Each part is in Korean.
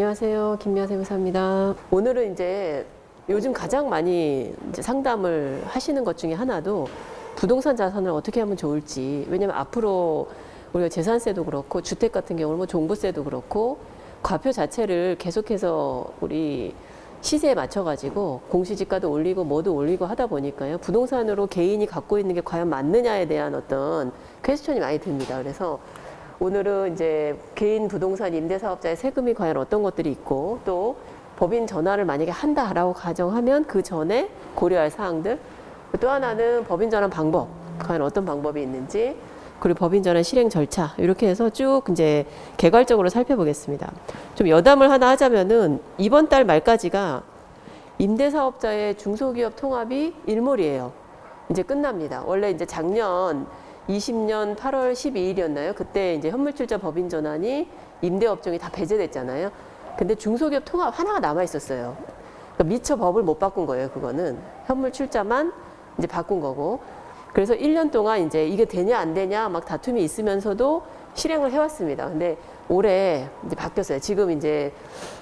안녕하세요. 김미아 세무사입니다. 오늘은 이제 요즘 가장 많이 이제 상담을 하시는 것 중에 하나도 부동산 자산을 어떻게 하면 좋을지. 왜냐면 앞으로 우리가 재산세도 그렇고 주택 같은 경우는 뭐 종부세도 그렇고 과표 자체를 계속해서 우리 시세에 맞춰가지고 공시지가도 올리고 뭐도 올리고 하다 보니까요. 부동산으로 개인이 갖고 있는 게 과연 맞느냐에 대한 어떤 퀘스천이 많이 듭니다. 그래서 오늘은 이제 개인 부동산 임대사업자의 세금이 과연 어떤 것들이 있고 또 법인 전환을 만약에 한다라고 가정하면 그 전에 고려할 사항들, 또 하나는 법인 전환 방법, 과연 어떤 방법이 있는지, 그리고 법인 전환 실행 절차, 이렇게 해서 쭉 이제 개괄적으로 살펴보겠습니다. 좀 여담을 하나 하자면은 이번 달 말까지가 임대사업자의 중소기업 통합이 일몰이에요. 이제 끝납니다. 원래 이제 작년 20년 8월 12일이었나요? 그때 이제 현물출자 법인 전환이 임대업종이 다 배제됐잖아요. 근데 중소기업 통합 하나가 남아 있었어요. 그러니까 미처 법을 못 바꾼 거예요. 그거는 현물출자만 이제 바꾼 거고. 그래서 1년 동안 이제 이게 되냐 안 되냐 막 다툼이 있으면서도 실행을 해왔습니다. 근데 올해 이제 바뀌었어요. 지금 이제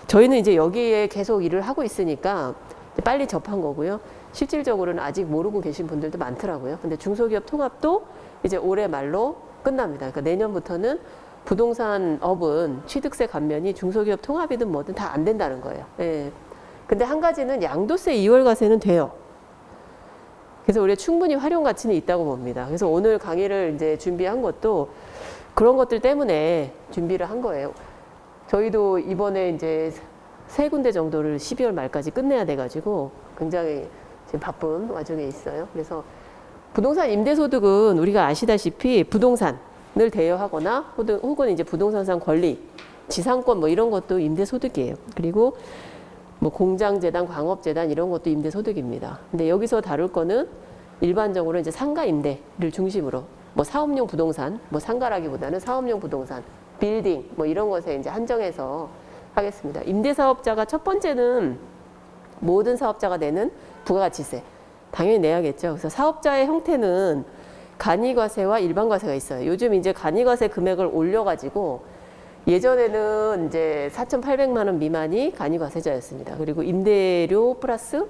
저희는 이제 여기에 계속 일을 하고 있으니까 빨리 접한 거고요. 실질적으로는 아직 모르고 계신 분들도 많더라고요. 근데 중소기업 통합도 이제 올해 말로 끝납니다. 그러니까 내년부터는 부동산 업은 취득세 감면이 중소기업 통합이든 뭐든 다 안 된다는 거예요. 예. 근데 한 가지는 양도세 2월 과세는 돼요. 그래서 우리가 충분히 활용 가치는 있다고 봅니다. 그래서 오늘 강의를 이제 준비한 것도 그런 것들 때문에 준비를 한 거예요. 저희도 이번에 이제 3군데 정도를 12월 말까지 끝내야 돼가지고 굉장히 지금 바쁜 와중에 있어요. 그래서 부동산 임대소득은 우리가 아시다시피 부동산을 대여하거나 혹은 이제 부동산상 권리, 지상권 뭐 이런 것도 임대소득이에요. 그리고 뭐 공장재단, 광업재단 이런 것도 임대소득입니다. 근데 여기서 다룰 거는 일반적으로 이제 상가 임대를 중심으로 뭐 사업용 부동산, 뭐 상가라기보다는 사업용 부동산, 빌딩 뭐 이런 것에 이제 한정해서 하겠습니다. 임대사업자가 첫 번째는 모든 사업자가 내는 부가가치세. 당연히 내야겠죠. 그래서 사업자의 형태는 간이과세와 일반과세가 있어요. 요즘 이제 간이과세 금액을 올려가지고 예전에는 이제 4,800만 원 미만이 간이과세자였습니다. 그리고 임대료 플러스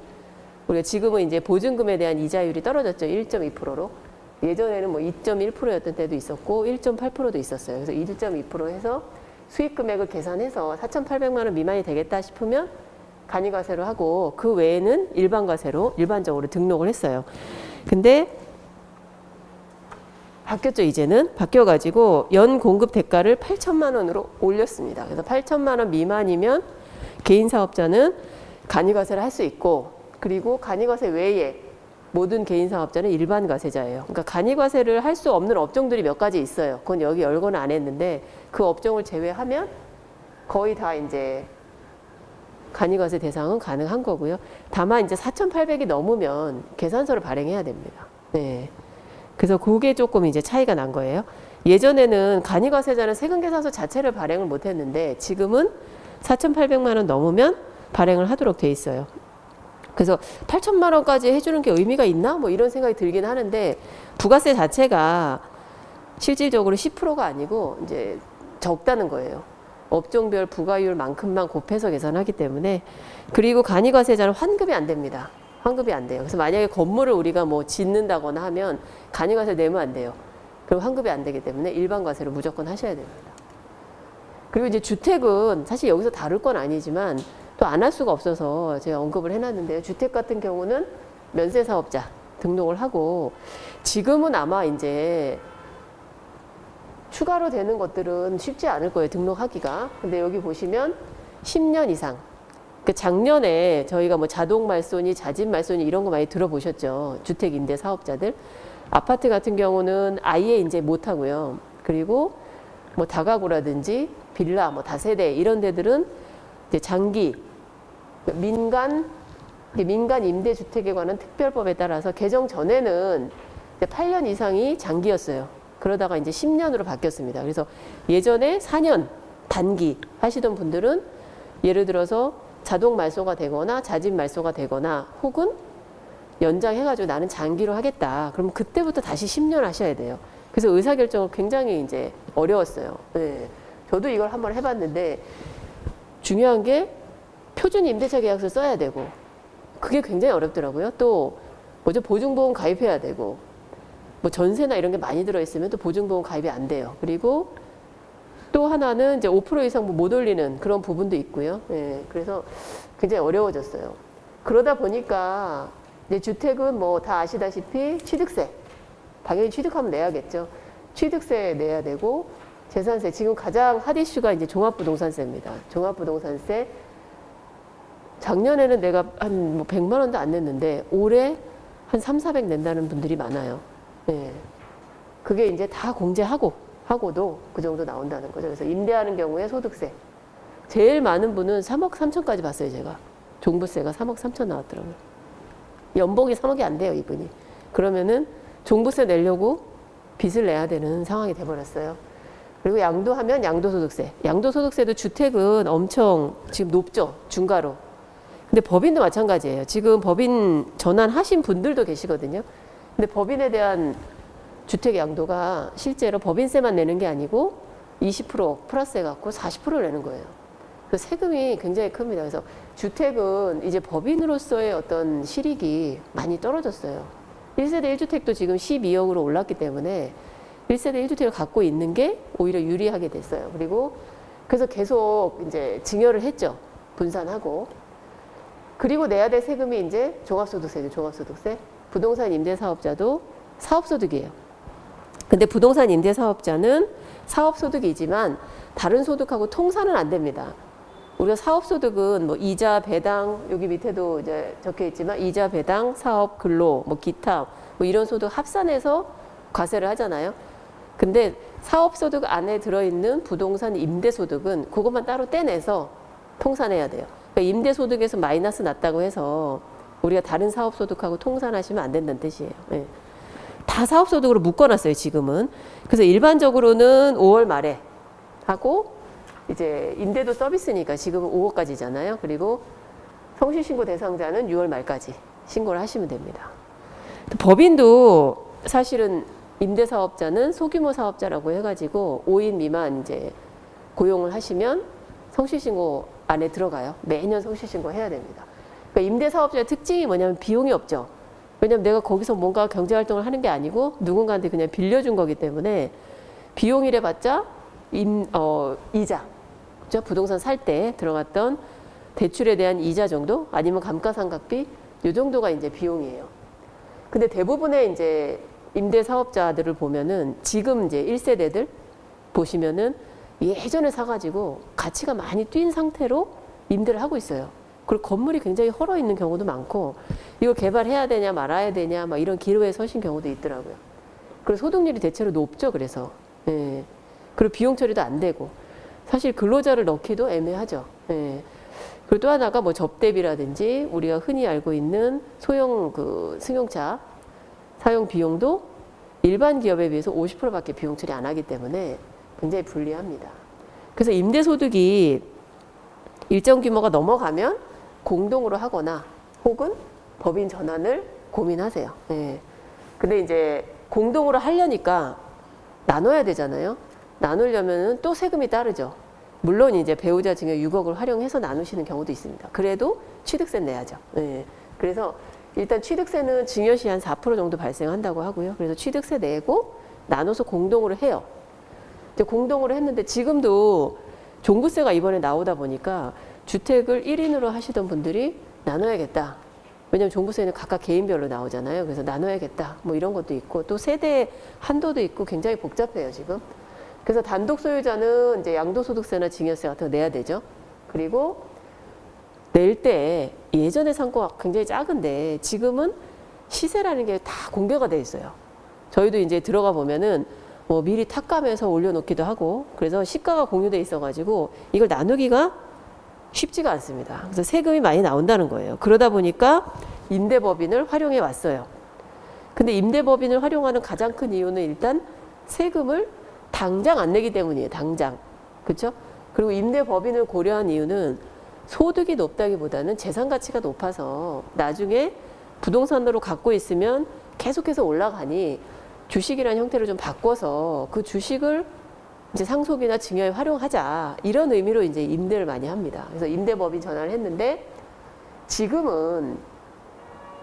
우리가 지금은 이제 보증금에 대한 이자율이 떨어졌죠. 1.2%로. 예전에는 뭐 2.1%였던 때도 있었고 1.8%도 있었어요. 그래서 1.2% 해서 수익 금액을 계산해서 4,800만 원 미만이 되겠다 싶으면 간이과세로 하고 그 외에는 일반과세로 일반적으로 등록을 했어요. 근데 바뀌었죠. 이제는 바뀌어가지고 연 공급 대가를 8천만 원으로 올렸습니다. 그래서 8천만 원 미만이면 개인 사업자는 간이과세를 할 수 있고, 그리고 간이과세 외에 모든 개인 사업자는 일반과세자예요. 그러니까 간이과세를 할 수 없는 업종들이 몇 가지 있어요. 그건 여기 열거는 안 했는데 그 업종을 제외하면 거의 다 이제 간이과세 대상은 가능한 거고요. 다만 이제 4,800이 넘으면 계산서를 발행해야 됩니다. 네. 그래서 그게 조금 이제 차이가 난 거예요. 예전에는 간이과세자는 세금계산서 자체를 발행을 못 했는데 지금은 4,800만 원 넘으면 발행을 하도록 돼 있어요. 그래서 8천만 원까지 해주는 게 의미가 있나? 뭐 이런 생각이 들긴 하는데 부가세 자체가 실질적으로 10%가 아니고 이제 적다는 거예요. 업종별 부가율만큼만 곱해서 계산하기 때문에. 그리고 간이과세자는 환급이 안 됩니다. 환급이 안 돼요. 그래서 만약에 건물을 우리가 뭐 짓는다거나 하면 간이과세 내면 안 돼요. 그럼 환급이 안 되기 때문에 일반과세를 무조건 하셔야 됩니다. 그리고 이제 주택은 사실 여기서 다룰 건 아니지만 또 안 할 수가 없어서 제가 언급을 해놨는데요. 주택 같은 경우는 면세사업자 등록을 하고 지금은 아마 이제 추가로 되는 것들은 쉽지 않을 거예요. 등록하기가. 근데 여기 보시면 10년 이상. 그 작년에 저희가 뭐 자동 말소니, 자진 말소니 이런 거 많이 들어보셨죠. 주택 임대 사업자들. 아파트 같은 경우는 아예 이제 못 하고요. 그리고 뭐 다가구라든지 빌라, 뭐 다세대 이런 데들은 이제 장기 민간 임대주택에 관한 특별법에 따라서 개정 전에는 이제 8년 이상이 장기였어요. 그러다가 이제 10년으로 바뀌었습니다. 그래서 예전에 4년 단기 하시던 분들은 예를 들어서 자동 말소가 되거나 자진 말소가 되거나 혹은 연장해가지고 나는 장기로 하겠다. 그럼 그때부터 다시 10년 하셔야 돼요. 그래서 의사결정은 굉장히 이제 어려웠어요. 네. 저도 이걸 한번 해봤는데 중요한 게 표준 임대차 계약서 써야 되고 그게 굉장히 어렵더라고요. 또 뭐죠? 보증보험 가입해야 되고 뭐 전세나 이런 게 많이 들어있으면 또 보증보험 가입이 안 돼요. 그리고 또 하나는 이제 5% 이상 못 올리는 그런 부분도 있고요. 예, 그래서 굉장히 어려워졌어요. 그러다 보니까 이제 주택은 뭐 다 아시다시피 취득세, 당연히 취득하면 내야겠죠. 취득세 내야 되고 재산세, 지금 가장 핫 이슈가 이제 종합부동산세입니다. 종합부동산세. 작년에는 내가 한 뭐 100만 원도 안 냈는데 올해 한 3, 400 낸다는 분들이 많아요. 예. 그게 이제 다 하고도 그 정도 나온다는 거죠. 그래서 임대하는 경우에 소득세. 제일 많은 분은 3억 3천까지 봤어요, 제가. 종부세가 3억 3천 나왔더라고요. 연봉이 3억이 안 돼요, 이분이. 그러면은 종부세 내려고 빚을 내야 되는 상황이 돼버렸어요. 그리고 양도하면 양도소득세. 양도소득세도 주택은 엄청 지금 높죠, 중과로. 근데 법인도 마찬가지예요. 지금 법인 전환하신 분들도 계시거든요. 근데 법인에 대한 주택 양도가 실제로 법인세만 내는 게 아니고 20% 플러스 해갖고 40%를 내는 거예요. 그 세금이 굉장히 큽니다. 그래서 주택은 이제 법인으로서의 어떤 실익이 많이 떨어졌어요. 1세대 1주택도 지금 12억으로 올랐기 때문에 1세대 1주택을 갖고 있는 게 오히려 유리하게 됐어요. 그리고 그래서 계속 이제 증여를 했죠. 분산하고. 그리고 내야 될 세금이 이제 종합소득세죠. 종합소득세. 부동산 임대사업자도 사업소득이에요. 근데 부동산 임대사업자는 사업소득이지만 다른 소득하고 통산은 안 됩니다. 우리가 사업소득은 뭐 이자, 배당, 여기 밑에도 이제 적혀 있지만 이자, 배당, 사업, 근로, 뭐 기타, 뭐 이런 소득 합산해서 과세를 하잖아요. 근데 사업소득 안에 들어있는 부동산 임대소득은 그것만 따로 떼내서 통산해야 돼요. 그러니까 임대소득에서 마이너스 났다고 해서 우리가 다른 사업소득하고 통산하시면 안 된다는 뜻이에요. 예. 다 사업소득으로 묶어놨어요, 지금은. 그래서 일반적으로는 5월 말에 하고 이제 임대도 서비스니까 지금은 5억까지잖아요. 그리고 성실신고 대상자는 6월 말까지 신고를 하시면 됩니다. 법인도 사실은 임대사업자는 소규모 사업자라고 해가지고 5인 미만 이제 고용을 하시면 성실신고 안에 들어가요. 매년 성실신고 해야 됩니다. 그러니까 임대사업자의 특징이 뭐냐면 비용이 없죠. 왜냐면 내가 거기서 뭔가 경제활동을 하는 게 아니고 누군가한테 그냥 빌려준 거기 때문에 비용이래 봤자 이자. 그렇죠? 부동산 살 때 들어갔던 대출에 대한 이자 정도 아니면 감가상각비 이 정도가 이제 비용이에요. 근데 대부분의 이제 임대 사업자들을 보면은 지금 이제 1세대들 보시면은 예전에 사가지고 가치가 많이 뛴 상태로 임대를 하고 있어요. 그리고 건물이 굉장히 헐어 있는 경우도 많고 이걸 개발해야 되냐 말아야 되냐 막 이런 기로에 서신 경우도 있더라고요. 그리고 소득률이 대체로 높죠. 그래서 예. 그리고 비용 처리도 안 되고 사실 근로자를 넣기도 애매하죠. 예. 그리고 또 하나가 뭐 접대비라든지 우리가 흔히 알고 있는 소형 그 승용차 사용 비용도 일반 기업에 비해서 50%밖에 비용 처리 안 하기 때문에 굉장히 불리합니다. 그래서 임대소득이 일정 규모가 넘어가면 공동으로 하거나 혹은 법인 전환을 고민하세요. 예. 근데 이제 공동으로 하려니까 나눠야 되잖아요. 나누려면은 또 세금이 따르죠. 물론 이제 배우자 증여 6억을 활용해서 나누시는 경우도 있습니다. 그래도 취득세 내야죠. 예. 그래서 일단 취득세는 증여시 한 4% 정도 발생한다고 하고요. 그래서 취득세 내고 나눠서 공동으로 해요. 이제 공동으로 했는데 지금도 종부세가 이번에 나오다 보니까 주택을 1인으로 하시던 분들이 나눠야겠다. 왜냐하면 종부세는 각각 개인별로 나오잖아요. 그래서 나눠야겠다. 뭐 이런 것도 있고 또 세대 한도도 있고 굉장히 복잡해요, 지금. 그래서 단독 소유자는 이제 양도소득세나 증여세 같은 거 내야 되죠. 그리고 낼 때 예전에 산 거 굉장히 작은데 지금은 시세라는 게 다 공개가 돼 있어요. 저희도 이제 들어가 보면은 뭐 미리 탁감해서 올려놓기도 하고 그래서 시가가 공유돼 있어가지고 이걸 나누기가 쉽지가 않습니다. 그래서 세금이 많이 나온다는 거예요. 그러다 보니까 임대법인을 활용해 왔어요. 근데 임대법인을 활용하는 가장 큰 이유는 일단 세금을 당장 안 내기 때문이에요. 당장. 그렇죠? 그리고 임대법인을 고려한 이유는 소득이 높다기보다는 재산 가치가 높아서 나중에 부동산으로 갖고 있으면 계속해서 올라가니 주식이라는 형태를 좀 바꿔서 그 주식을 이제 상속이나 증여에 활용하자 이런 의미로 이제 임대를 많이 합니다. 그래서 임대법인 전환을 했는데 지금은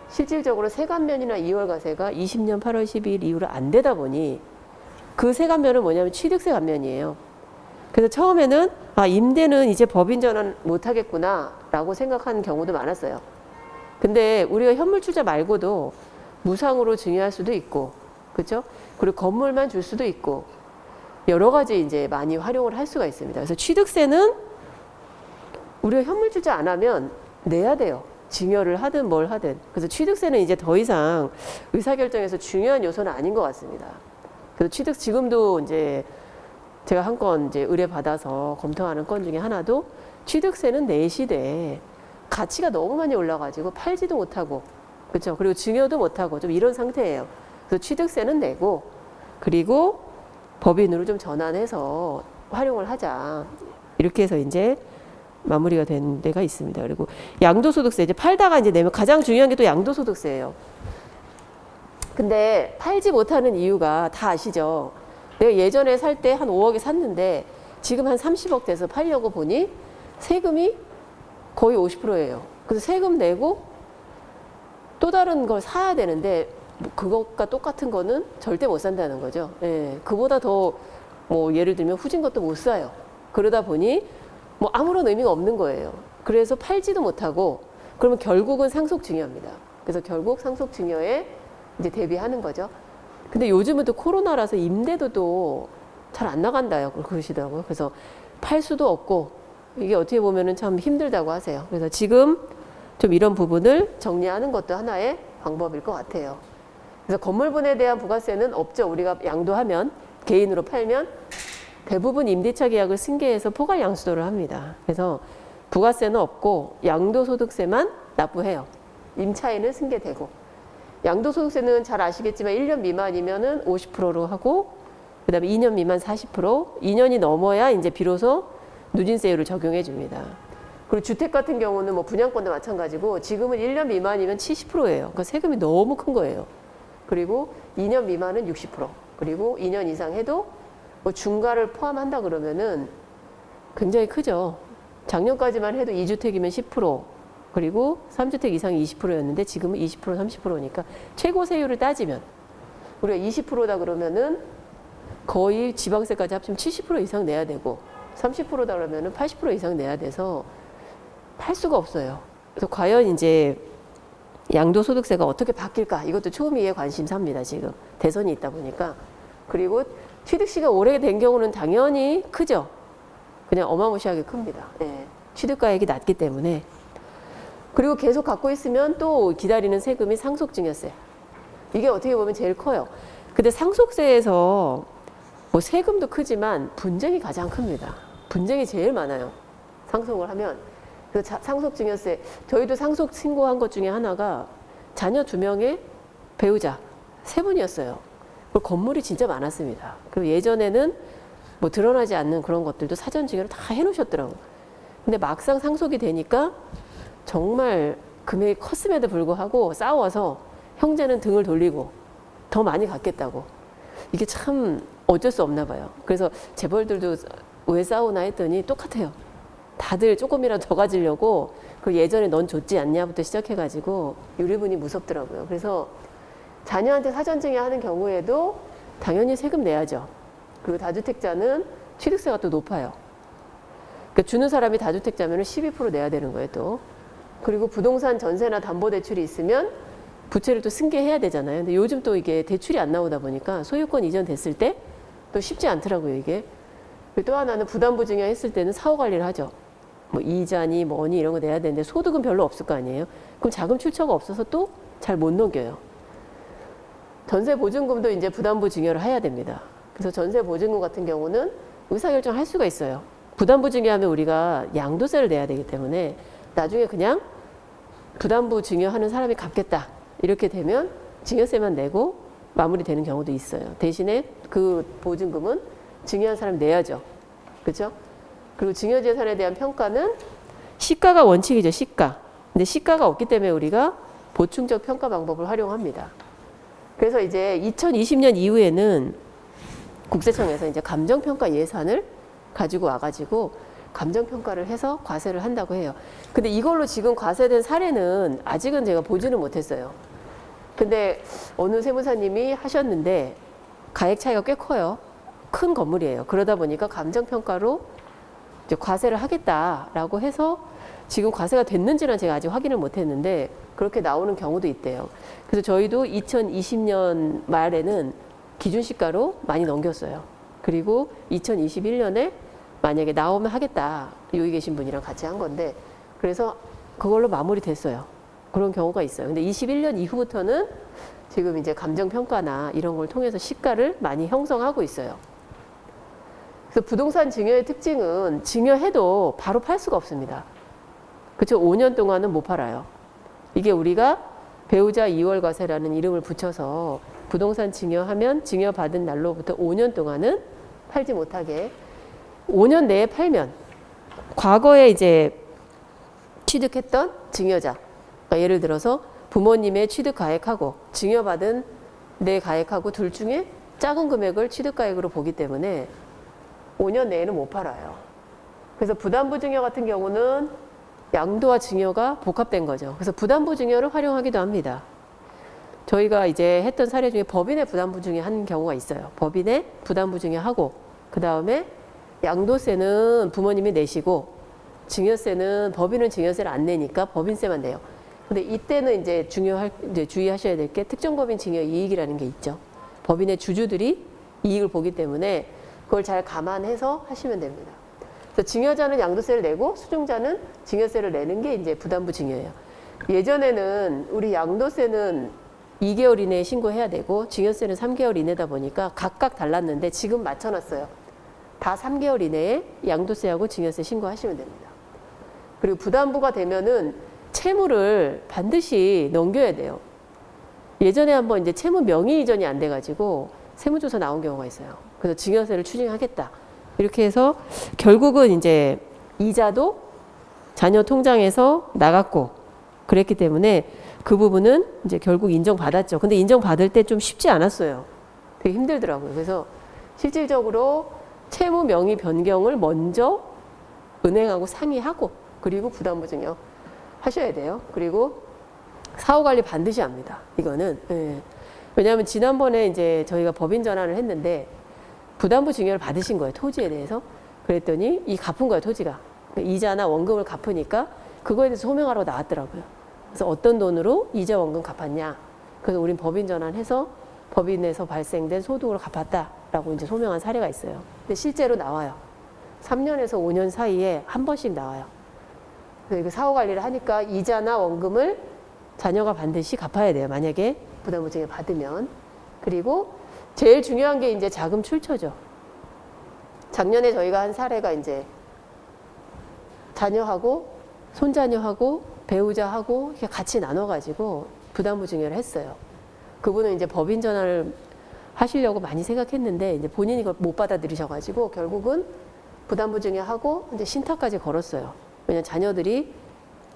실질적으로 세관면이나 2월 과세가 20년 8월 12일 이후로 안 되다 보니 그 세관면은 뭐냐면 취득세 감면이에요. 그래서 처음에는 임대는 이제 법인 전환 못 하겠구나라고 생각하는 경우도 많았어요. 근데 우리가 현물출자 말고도 무상으로 증여할 수도 있고, 그렇죠? 그리고 건물만 줄 수도 있고 여러 가지 이제 많이 활용을 할 수가 있습니다. 그래서 취득세는 우리가 현물출자 안 하면 내야 돼요. 증여를 하든 뭘 하든. 그래서 취득세는 이제 더 이상 의사결정에서 중요한 요소는 아닌 것 같습니다. 그래서 지금도 이제 제가 한 건 이제 의뢰받아서 검토하는 건 중에 하나도 취득세는 내시되 가치가 너무 많이 올라가지고 팔지도 못하고, 그렇죠? 그리고 증여도 못하고 좀 이런 상태예요. 그래서 취득세는 내고 그리고 법인으로 좀 전환해서 활용을 하자. 이렇게 해서 이제 마무리가 된 데가 있습니다. 그리고 양도소득세 이제 팔다가 이제 내면 가장 중요한 게 또 양도소득세예요. 근데 팔지 못하는 이유가 다 아시죠? 내가 예전에 살 때 한 5억에 샀는데 지금 한 30억 돼서 팔려고 보니 세금이 거의 50%예요. 그래서 세금 내고 또 다른 걸 사야 되는데 그것과 똑같은 거는 절대 못 산다는 거죠. 예, 그보다 더 뭐 예를 들면 후진 것도 못 사요. 그러다 보니 뭐 아무런 의미가 없는 거예요. 그래서 팔지도 못하고 그러면 결국은 상속증여입니다. 그래서 결국 상속증여에 이제 대비하는 거죠. 근데 요즘은 또 코로나라서 임대도 또 잘 안 나간다요. 그러시더라고요. 그래서 팔 수도 없고 이게 어떻게 보면은 참 힘들다고 하세요. 그래서 지금 좀 이런 부분을 정리하는 것도 하나의 방법일 것 같아요. 그래서 건물분에 대한 부가세는 없죠. 우리가 양도하면 개인으로 팔면 대부분 임대차 계약을 승계해서 포괄 양수도를 합니다. 그래서 부가세는 없고 양도소득세만 납부해요. 임차인은 승계되고. 양도소득세는 잘 아시겠지만 1년 미만이면은 50%로 하고 그다음에 2년 미만 40%, 2년이 넘어야 이제 비로소 누진세율을 적용해 줍니다. 그리고 주택 같은 경우는 뭐 분양권도 마찬가지고 지금은 1년 미만이면 70%예요. 그러니까 세금이 너무 큰 거예요. 그리고 2년 미만은 60%, 그리고 2년 이상 해도 뭐 중과를 포함한다 그러면은 굉장히 크죠. 작년까지만 해도 2주택이면 10%, 그리고 3주택 이상이 20%였는데 지금은 20%, 30%니까 최고 세율을 따지면 우리가 20%다 그러면은 거의 지방세까지 합치면 70% 이상 내야 되고 30%다 그러면은 80% 이상 내야 돼서 팔 수가 없어요. 그래서 과연 이제 양도소득세가 어떻게 바뀔까? 이것도 초미의 관심사입니다. 지금 대선이 있다 보니까. 그리고 취득시가 오래된 경우는 당연히 크죠. 그냥 어마무시하게 큽니다. 예. 취득가액이 낮기 때문에. 그리고 계속 갖고 있으면 또 기다리는 세금이 상속증여세. 이게 어떻게 보면 제일 커요. 근데 상속세에서 뭐 세금도 크지만 분쟁이 가장 큽니다. 분쟁이 제일 많아요. 상속을 하면. 그래서 상속증여세, 저희도 상속 신고한 것 중에 하나가 자녀 2명의 배우자 3분이었어요. 그리고 건물이 진짜 많았습니다. 그리고 예전에는 뭐 드러나지 않는 그런 것들도 사전 증여를 다 해놓으셨더라고요. 근데 막상 상속이 되니까 정말 금액이 컸음에도 불구하고 싸워서 형제는 등을 돌리고 더 많이 갖겠다고. 이게 참 어쩔 수 없나 봐요. 그래서 재벌들도 왜 싸우나 했더니 똑같아요. 다들 조금이라도 더 가지려고 그 예전에 넌 줬지 않냐부터 시작해가지고 유리분이 무섭더라고요. 그래서 자녀한테 사전증여 하는 경우에도 당연히 세금 내야죠. 그리고 다주택자는 취득세가 또 높아요. 그러니까 주는 사람이 다주택자면 12% 내야 되는 거예요, 또. 그리고 부동산 전세나 담보대출이 있으면 부채를 또 승계해야 되잖아요. 근데 요즘 또 이게 대출이 안 나오다 보니까 소유권 이전 됐을 때 또 쉽지 않더라고요, 이게. 또 하나는 부담부 증여했을 때는 사후 관리를 하죠. 뭐 이자니 뭐니 이런 거 내야 되는데 소득은 별로 없을 거 아니에요. 그럼 자금 출처가 없어서 또 잘 못 넘겨요. 전세 보증금도 이제 부담부 증여를 해야 됩니다. 그래서 전세 보증금 같은 경우는 의사결정 할 수가 있어요. 부담부 증여하면 우리가 양도세를 내야 되기 때문에 나중에 그냥 부담부 증여하는 사람이 갚겠다 이렇게 되면 증여세만 내고 마무리되는 경우도 있어요. 대신에 그 보증금은 증여한 사람이 내야죠. 그렇죠? 그리고 증여재산에 대한 평가는 시가가 원칙이죠. 시가. 근데 시가가 없기 때문에 우리가 보충적 평가 방법을 활용합니다. 그래서 이제 2020년 이후에는 국세청에서 이제 감정평가 예산을 가지고 와가지고 감정평가를 해서 과세를 한다고 해요. 근데 이걸로 지금 과세된 사례는 아직은 제가 보지는 못했어요. 근데 어느 세무사님이 하셨는데 가액 차이가 꽤 커요. 큰 건물이에요. 그러다 보니까 감정평가로 이제 과세를 하겠다라고 해서 지금 과세가 됐는지는 제가 아직 확인을 못했는데 그렇게 나오는 경우도 있대요. 그래서 저희도 2020년 말에는 기준시가로 많이 넘겼어요. 그리고 2021년에 만약에 나오면 하겠다. 여기 계신 분이랑 같이 한 건데 그래서 그걸로 마무리됐어요. 그런 경우가 있어요. 근데 21년 이후부터는 지금 이제 감정평가나 이런 걸 통해서 시가를 많이 형성하고 있어요. 그래서 부동산 증여의 특징은 증여해도 바로 팔 수가 없습니다. 그렇죠? 5년 동안은 못 팔아요. 이게 우리가 배우자 2월 과세라는 이름을 붙여서 부동산 증여하면 증여받은 날로부터 5년 동안은 팔지 못하게 5년 내에 팔면 과거에 이제 취득했던 증여자 그러니까 예를 들어서 부모님의 취득 가액하고 증여받은 내 가액하고 둘 중에 작은 금액을 취득 가액으로 보기 때문에 5년 내에는 못 팔아요. 그래서 부담부 증여 같은 경우는 양도와 증여가 복합된 거죠. 그래서 부담부 증여를 활용하기도 합니다. 저희가 이제 했던 사례 중에 법인의 부담부 증여 한 경우가 있어요. 법인의 부담부 증여하고 그 다음에 양도세는 부모님이 내시고 증여세는 법인은 증여세를 안 내니까 법인세만 내요. 근데 이때는 이제 이제 주의하셔야 될 게 특정법인 증여 이익이라는 게 있죠. 법인의 주주들이 이익을 보기 때문에 그걸 잘 감안해서 하시면 됩니다. 그래서 증여자는 양도세를 내고 수증자는 증여세를 내는 게 이제 부담부 증여예요. 예전에는 우리 양도세는 2개월 이내에 신고해야 되고 증여세는 3개월 이내다 보니까 각각 달랐는데 지금 맞춰놨어요. 다 3개월 이내에 양도세하고 증여세 신고하시면 됩니다. 그리고 부담부가 되면은 채무를 반드시 넘겨야 돼요. 예전에 한번 이제 채무 명의 이전이 안 돼가지고 세무조사 나온 경우가 있어요. 그래서 증여세를 추징하겠다. 이렇게 해서 결국은 이제 이자도 자녀 통장에서 나갔고 그랬기 때문에 그 부분은 이제 결국 인정받았죠. 근데 인정받을 때 좀 쉽지 않았어요. 되게 힘들더라고요. 그래서 실질적으로 채무 명의 변경을 먼저 은행하고 상의하고 그리고 부담부 증여 하셔야 돼요. 그리고 사후관리 반드시 합니다. 이거는. 예. 왜냐하면 지난번에 이제 저희가 법인 전환을 했는데 부담부 증여를 받으신 거예요. 토지에 대해서. 그랬더니 이 갚은 거예요. 토지가. 이자나 원금을 갚으니까 그거에 대해서 소명하라고 나왔더라고요. 그래서 어떤 돈으로 이자 원금 갚았냐. 그래서 우린 법인 전환해서 법인에서 발생된 소득으로 갚았다라고 이제 소명한 사례가 있어요. 근데 실제로 나와요. 3년에서 5년 사이에 한 번씩 나와요. 그래서 이거 사후 관리를 하니까 이자나 원금을 자녀가 반드시 갚아야 돼요. 만약에 부담부 증여 받으면. 그리고 제일 중요한 게 이제 자금 출처죠. 작년에 저희가 한 사례가 이제 자녀하고 손자녀하고 배우자하고 이렇게 같이 나눠가지고 부담부 증여를 했어요. 그분은 이제 법인 전환을 하시려고 많이 생각했는데 이제 본인이 그걸 못 받아들이셔가지고 결국은 부담부 증여하고 이제 신탁까지 걸었어요. 왜냐면 자녀들이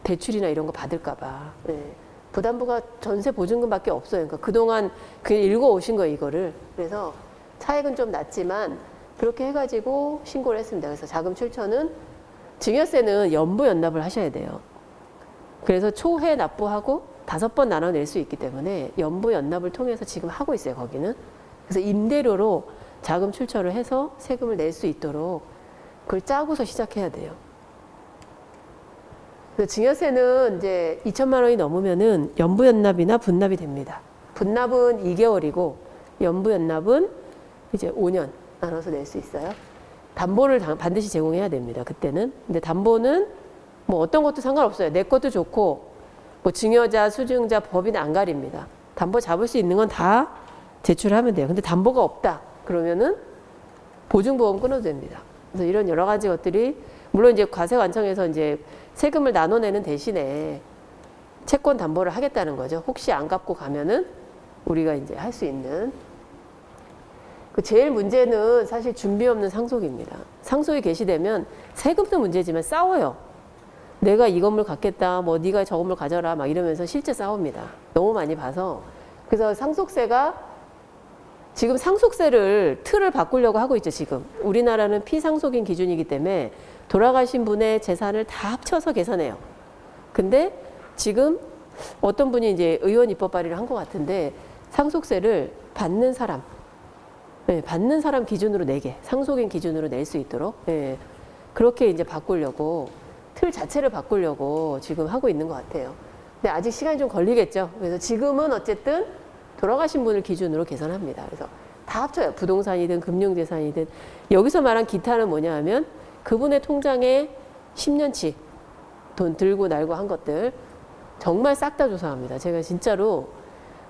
대출이나 이런 거 받을까봐. 네. 부담부가 전세 보증금밖에 없어요. 그러니까 그동안 그냥 읽어오신 거예요, 이거를. 그래서 차액은 좀 낮지만 그렇게 해가지고 신고를 했습니다. 그래서 자금 출처는 증여세는 연부 연납을 하셔야 돼요. 그래서 초회 납부하고 5번 나눠낼 수 있기 때문에 연부 연납을 통해서 지금 하고 있어요, 거기는. 그래서 임대료로 자금 출처를 해서 세금을 낼 수 있도록 그걸 짜고서 시작해야 돼요. 그래서 증여세는 이제 2천만 원이 넘으면은 연부연납이나 분납이 됩니다. 분납은 2개월이고 연부연납은 이제 5년 나눠서 낼 수 있어요. 담보를 반드시 제공해야 됩니다. 그때는. 근데 담보는 뭐 어떤 것도 상관없어요. 내 것도 좋고 뭐 증여자, 수증자, 법인 안 가립니다. 담보 잡을 수 있는 건 다 제출하면 돼요. 근데 담보가 없다. 그러면은 보증보험 끊어도 됩니다. 그래서 이런 여러 가지 것들이 물론 이제 과세관청에서 이제 세금을 나눠내는 대신에 채권 담보를 하겠다는 거죠. 혹시 안 갚고 가면은 우리가 이제 할 수 있는. 그 제일 문제는 사실 준비 없는 상속입니다. 상속이 개시되면 세금도 문제지만 싸워요. 내가 이 건물 갖겠다, 뭐 네가 저 건물 가져라, 막 이러면서 실제 싸웁니다. 너무 많이 봐서. 그래서 상속세가 지금 상속세를 틀을 바꾸려고 하고 있죠, 지금. 우리나라는 피상속인 기준이기 때문에 돌아가신 분의 재산을 다 합쳐서 계산해요. 근데 지금 어떤 분이 이제 의원 입법 발의를 한 것 같은데 상속세를 받는 사람, 네, 받는 사람 기준으로 내게, 상속인 기준으로 낼 수 있도록, 네, 그렇게 이제 바꾸려고, 틀 자체를 바꾸려고 지금 하고 있는 것 같아요. 근데 아직 시간이 좀 걸리겠죠. 그래서 지금은 어쨌든 돌아가신 분을 기준으로 계산합니다. 그래서 다 합쳐요. 부동산이든 금융재산이든. 여기서 말한 기타는 뭐냐 하면 그분의 통장에 10년치 돈 들고 날고 한 것들 정말 싹 다 조사합니다. 제가 진짜로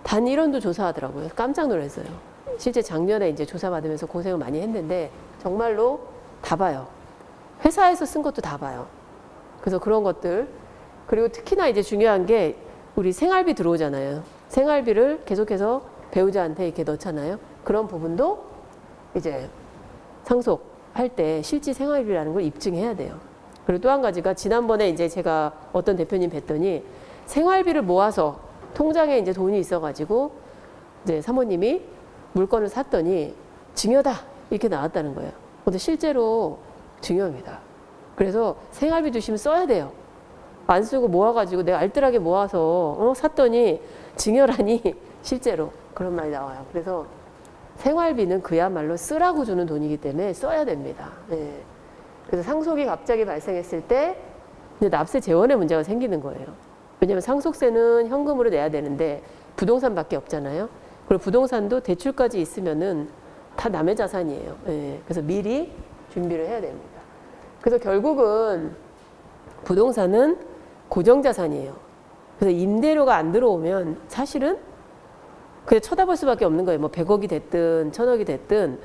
단 1원도 조사하더라고요. 깜짝 놀랐어요. 실제 작년에 이제 조사받으면서 고생을 많이 했는데 정말로 다 봐요. 회사에서 쓴 것도 다 봐요. 그래서 그런 것들. 그리고 특히나 이제 중요한 게 우리 생활비 들어오잖아요. 생활비를 계속해서 배우자한테 이렇게 넣잖아요. 그런 부분도 이제 상속할 때 실질 생활비라는 걸 입증해야 돼요. 그리고 또 한 가지가 지난번에 이제 제가 어떤 대표님 뵀더니 생활비를 모아서 통장에 이제 돈이 있어가지고 이제 사모님이 물건을 샀더니 증여다 이렇게 나왔다는 거예요. 근데 실제로 증여입니다. 그래서 생활비 주시면 써야 돼요. 안 쓰고 모아가지고 내가 알뜰하게 모아서 샀더니 증여라니 실제로 그런 말이 나와요. 그래서 생활비는 그야말로 쓰라고 주는 돈이기 때문에 써야 됩니다. 네. 그래서 상속이 갑자기 발생했을 때 이제 납세 재원의 문제가 생기는 거예요. 왜냐하면 상속세는 현금으로 내야 되는데 부동산밖에 없잖아요. 그리고 부동산도 대출까지 있으면은 다 남의 자산이에요. 네. 그래서 미리 준비를 해야 됩니다. 그래서 결국은 부동산은 고정자산이에요. 그래서 임대료가 안 들어오면 사실은 그냥 쳐다볼 수밖에 없는 거예요. 뭐 100억이 됐든 1000억이 됐든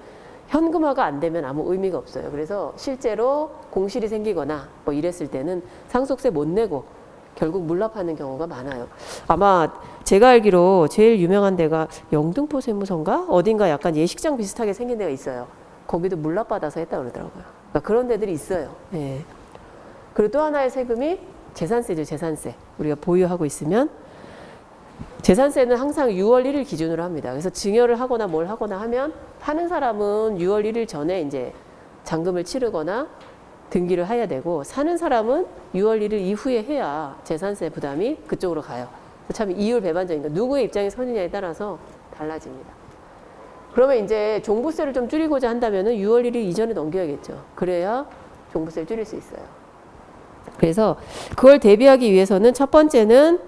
현금화가 안 되면 아무 의미가 없어요. 그래서 실제로 공실이 생기거나 뭐 이랬을 때는 상속세 못 내고 결국 물납하는 경우가 많아요. 아마 제가 알기로 제일 유명한 데가 영등포 세무서인가? 어딘가 약간 예식장 비슷하게 생긴 데가 있어요. 거기도 물납받아서 했다고 그러더라고요. 그러니까 그런 데들이 있어요. 네. 그리고 또 하나의 세금이 재산세죠. 재산세. 우리가 보유하고 있으면 재산세는 항상 6월 1일 기준으로 합니다. 그래서 증여를 하거나 뭘 하거나 하면 파는 사람은 6월 1일 전에 이제 잔금을 치르거나 등기를 해야 되고 사는 사람은 6월 1일 이후에 해야 재산세 부담이 그쪽으로 가요. 참 이율 배반적인 거. 누구의 입장에 서느냐에 따라서 달라집니다. 그러면 이제 종부세를 좀 줄이고자 한다면은 6월 1일 이전에 넘겨야겠죠. 그래야 종부세를 줄일 수 있어요. 그래서 그걸 대비하기 위해서는 첫 번째는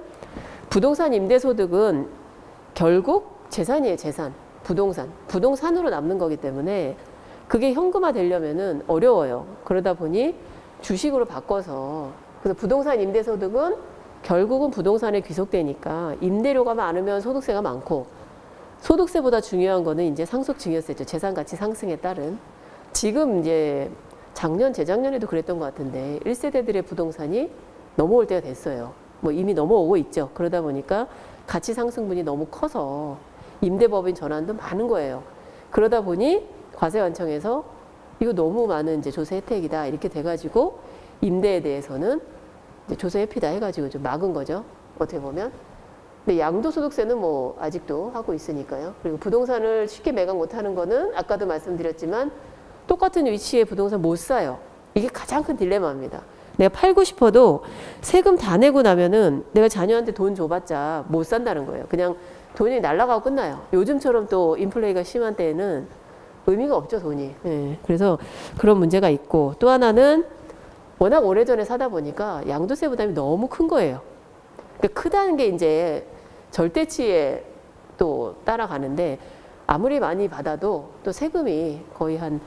부동산 임대소득은 결국 재산이에요. 재산. 부동산. 부동산으로 남는 거기 때문에 그게 현금화 되려면은 어려워요. 그러다 보니 주식으로 바꿔서 그래서 부동산 임대소득은 결국은 부동산에 귀속되니까 임대료가 많으면 소득세가 많고 소득세보다 중요한 거는 이제 상속증여세죠. 재산가치 상승에 따른. 지금 이제 작년, 재작년에도 그랬던 것 같은데 1세대들의 부동산이 넘어올 때가 됐어요. 뭐 이미 넘어오고 있죠. 그러다 보니까 가치 상승분이 너무 커서 임대법인 전환도 많은 거예요. 그러다 보니 과세완청에서 이거 너무 많은 이제 조세 혜택이다 이렇게 돼가지고 임대에 대해서는 이제 조세 회피다 해가지고 좀 막은 거죠. 어떻게 보면. 근데 양도소득세는 뭐 아직도 하고 있으니까요. 그리고 부동산을 쉽게 매각 못하는 거는 아까도 말씀드렸지만 똑같은 위치에 부동산 못 사요. 이게 가장 큰 딜레마입니다. 내가 팔고 싶어도 세금 다 내고 나면은 내가 자녀한테 돈 줘봤자 못 산다는 거예요. 그냥 돈이 날아가고 끝나요. 요즘처럼 또 인플레이가 심한 때에는 의미가 없죠, 돈이. 네. 그래서 그런 문제가 있고 또 하나는 워낙 오래전에 사다 보니까 양도세 부담이 너무 큰 거예요. 그러니까 크다는 게 이제 절대치에 또 따라가는데 아무리 많이 받아도 또 세금이 거의 한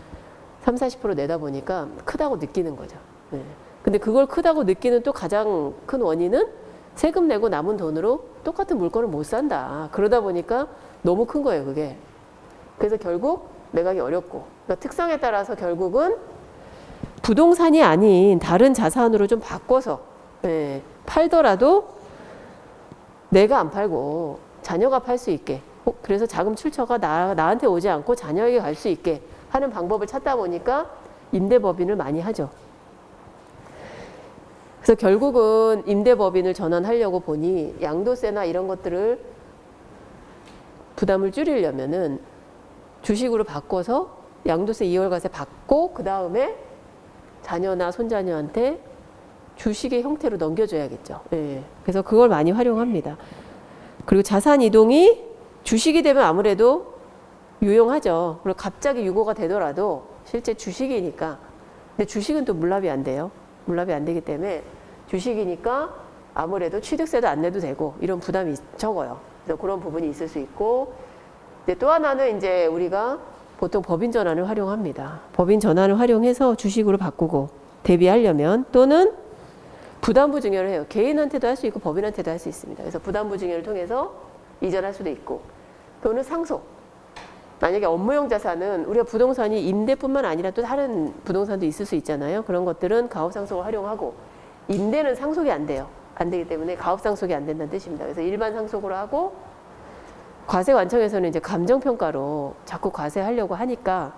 30~40% 내다 보니까 크다고 느끼는 거죠. 네. 근데 그걸 크다고 느끼는 또 가장 큰 원인은 세금 내고 남은 돈으로 똑같은 물건을 못 산다. 그러다 보니까 너무 큰 거예요, 그게. 그래서 결국 매각이 어렵고. 그러니까 특성에 따라서 결국은 부동산이 아닌 다른 자산으로 좀 바꿔서 네, 팔더라도 내가 안 팔고 자녀가 팔 수 있게. 그래서 자금 출처가 나한테 오지 않고 자녀에게 갈 수 있게 하는 방법을 찾다 보니까 임대법인을 많이 하죠. 그래서 결국은 임대법인을 전환하려고 보니 양도세나 이런 것들을 부담을 줄이려면은 주식으로 바꿔서 양도세 2월과세 받고 그 다음에 자녀나 손자녀한테 주식의 형태로 넘겨줘야겠죠. 예. 그래서 그걸 많이 활용합니다. 그리고 자산 이동이 주식이 되면 아무래도 유용하죠. 그리고 갑자기 유고가 되더라도 실제 주식이니까. 근데 주식은 또 물납이 안 돼요. 물납이 안 되기 때문에 주식이니까 아무래도 취득세도 안 내도 되고 이런 부담이 적어요. 그래서 그런 부분이 있을 수 있고, 또 하나는 이제 우리가 보통 법인 전환을 활용합니다. 법인 전환을 활용해서 주식으로 바꾸고 대비하려면, 또는 부담부 증여를 해요. 개인한테도 할 수 있고 법인한테도 할 수 있습니다. 그래서 부담부 증여를 통해서 이전할 수도 있고, 또는 상속. 만약에 업무용 자산은 우리가 부동산이 임대뿐만 아니라 또 다른 부동산도 있을 수 있잖아요. 그런 것들은 가업상속을 활용하고, 임대는 상속이 안 돼요. 안 되기 때문에 가업상속이 안 된다는 뜻입니다. 그래서 일반 상속으로 하고, 과세관청에서는 이제 감정평가로 자꾸 과세하려고 하니까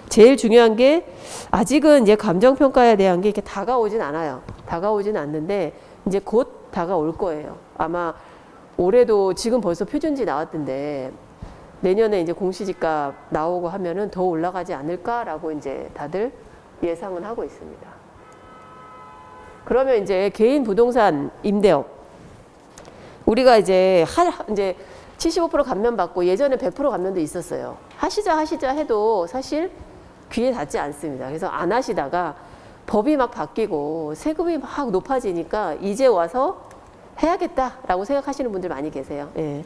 제일 중요한 게, 아직은 이제 감정평가에 대한 게 이렇게 다가오진 않아요. 다가오진 않는데 이제 곧 다가올 거예요. 아마 올해도 지금 벌써 표준지 나왔던데 내년에 이제 공시지가 나오고 하면은 더 올라가지 않을까라고 이제 다들 예상은 하고 있습니다. 그러면 이제 개인 부동산 임대업, 우리가 이제 75% 감면 받고 예전에 100% 감면도 있었어요. 하시자 해도 사실 귀에 닿지 않습니다. 그래서 안 하시다가 법이 막 바뀌고 세금이 막 높아지니까 이제 와서 해야겠다라고 생각하시는 분들 많이 계세요. 예.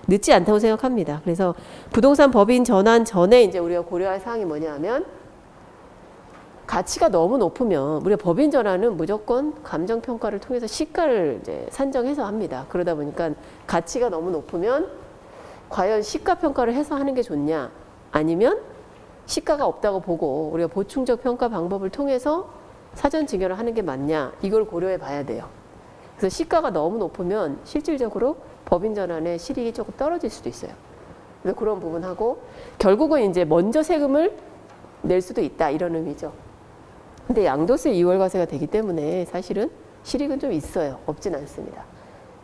늦지 않다고 생각합니다. 그래서 부동산 법인 전환 전에 이제 우리가 고려할 사항이 뭐냐 하면, 가치가 너무 높으면 우리가 법인 전환은 무조건 감정평가를 통해서 시가를 이제 산정해서 합니다. 그러다 보니까 가치가 너무 높으면 과연 시가 평가를 해서 하는 게 좋냐, 아니면 시가가 없다고 보고 우리가 보충적 평가 방법을 통해서 사전 증여를 하는 게 맞냐, 이걸 고려해 봐야 돼요. 그래서 시가가 너무 높으면 실질적으로 법인 전환의 실익이 조금 떨어질 수도 있어요. 그래서 그런 부분하고, 결국은 이제 먼저 세금을 낼 수도 있다, 이런 의미죠. 근데 양도세 2월과세가 되기 때문에 사실은 실익은 좀 있어요. 없진 않습니다.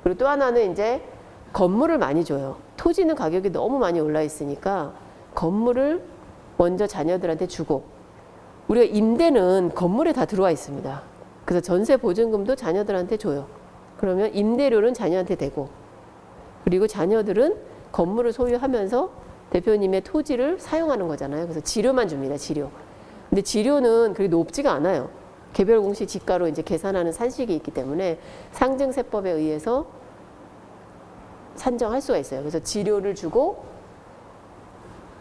그리고 또 하나는 이제 건물을 많이 줘요. 토지는 가격이 너무 많이 올라 있으니까 건물을 먼저 자녀들한테 주고, 우리가 임대는 건물에 다 들어와 있습니다. 그래서 전세 보증금도 자녀들한테 줘요. 그러면 임대료는 자녀한테 되고, 그리고 자녀들은 건물을 소유하면서 대표님의 토지를 사용하는 거잖아요. 그래서 지료만 줍니다. 지료. 근데 지료는 그렇게 높지가 않아요. 개별 공시 지가로 이제 계산하는 산식이 있기 때문에 상증세법에 의해서 산정할 수가 있어요. 그래서 지료를 주고,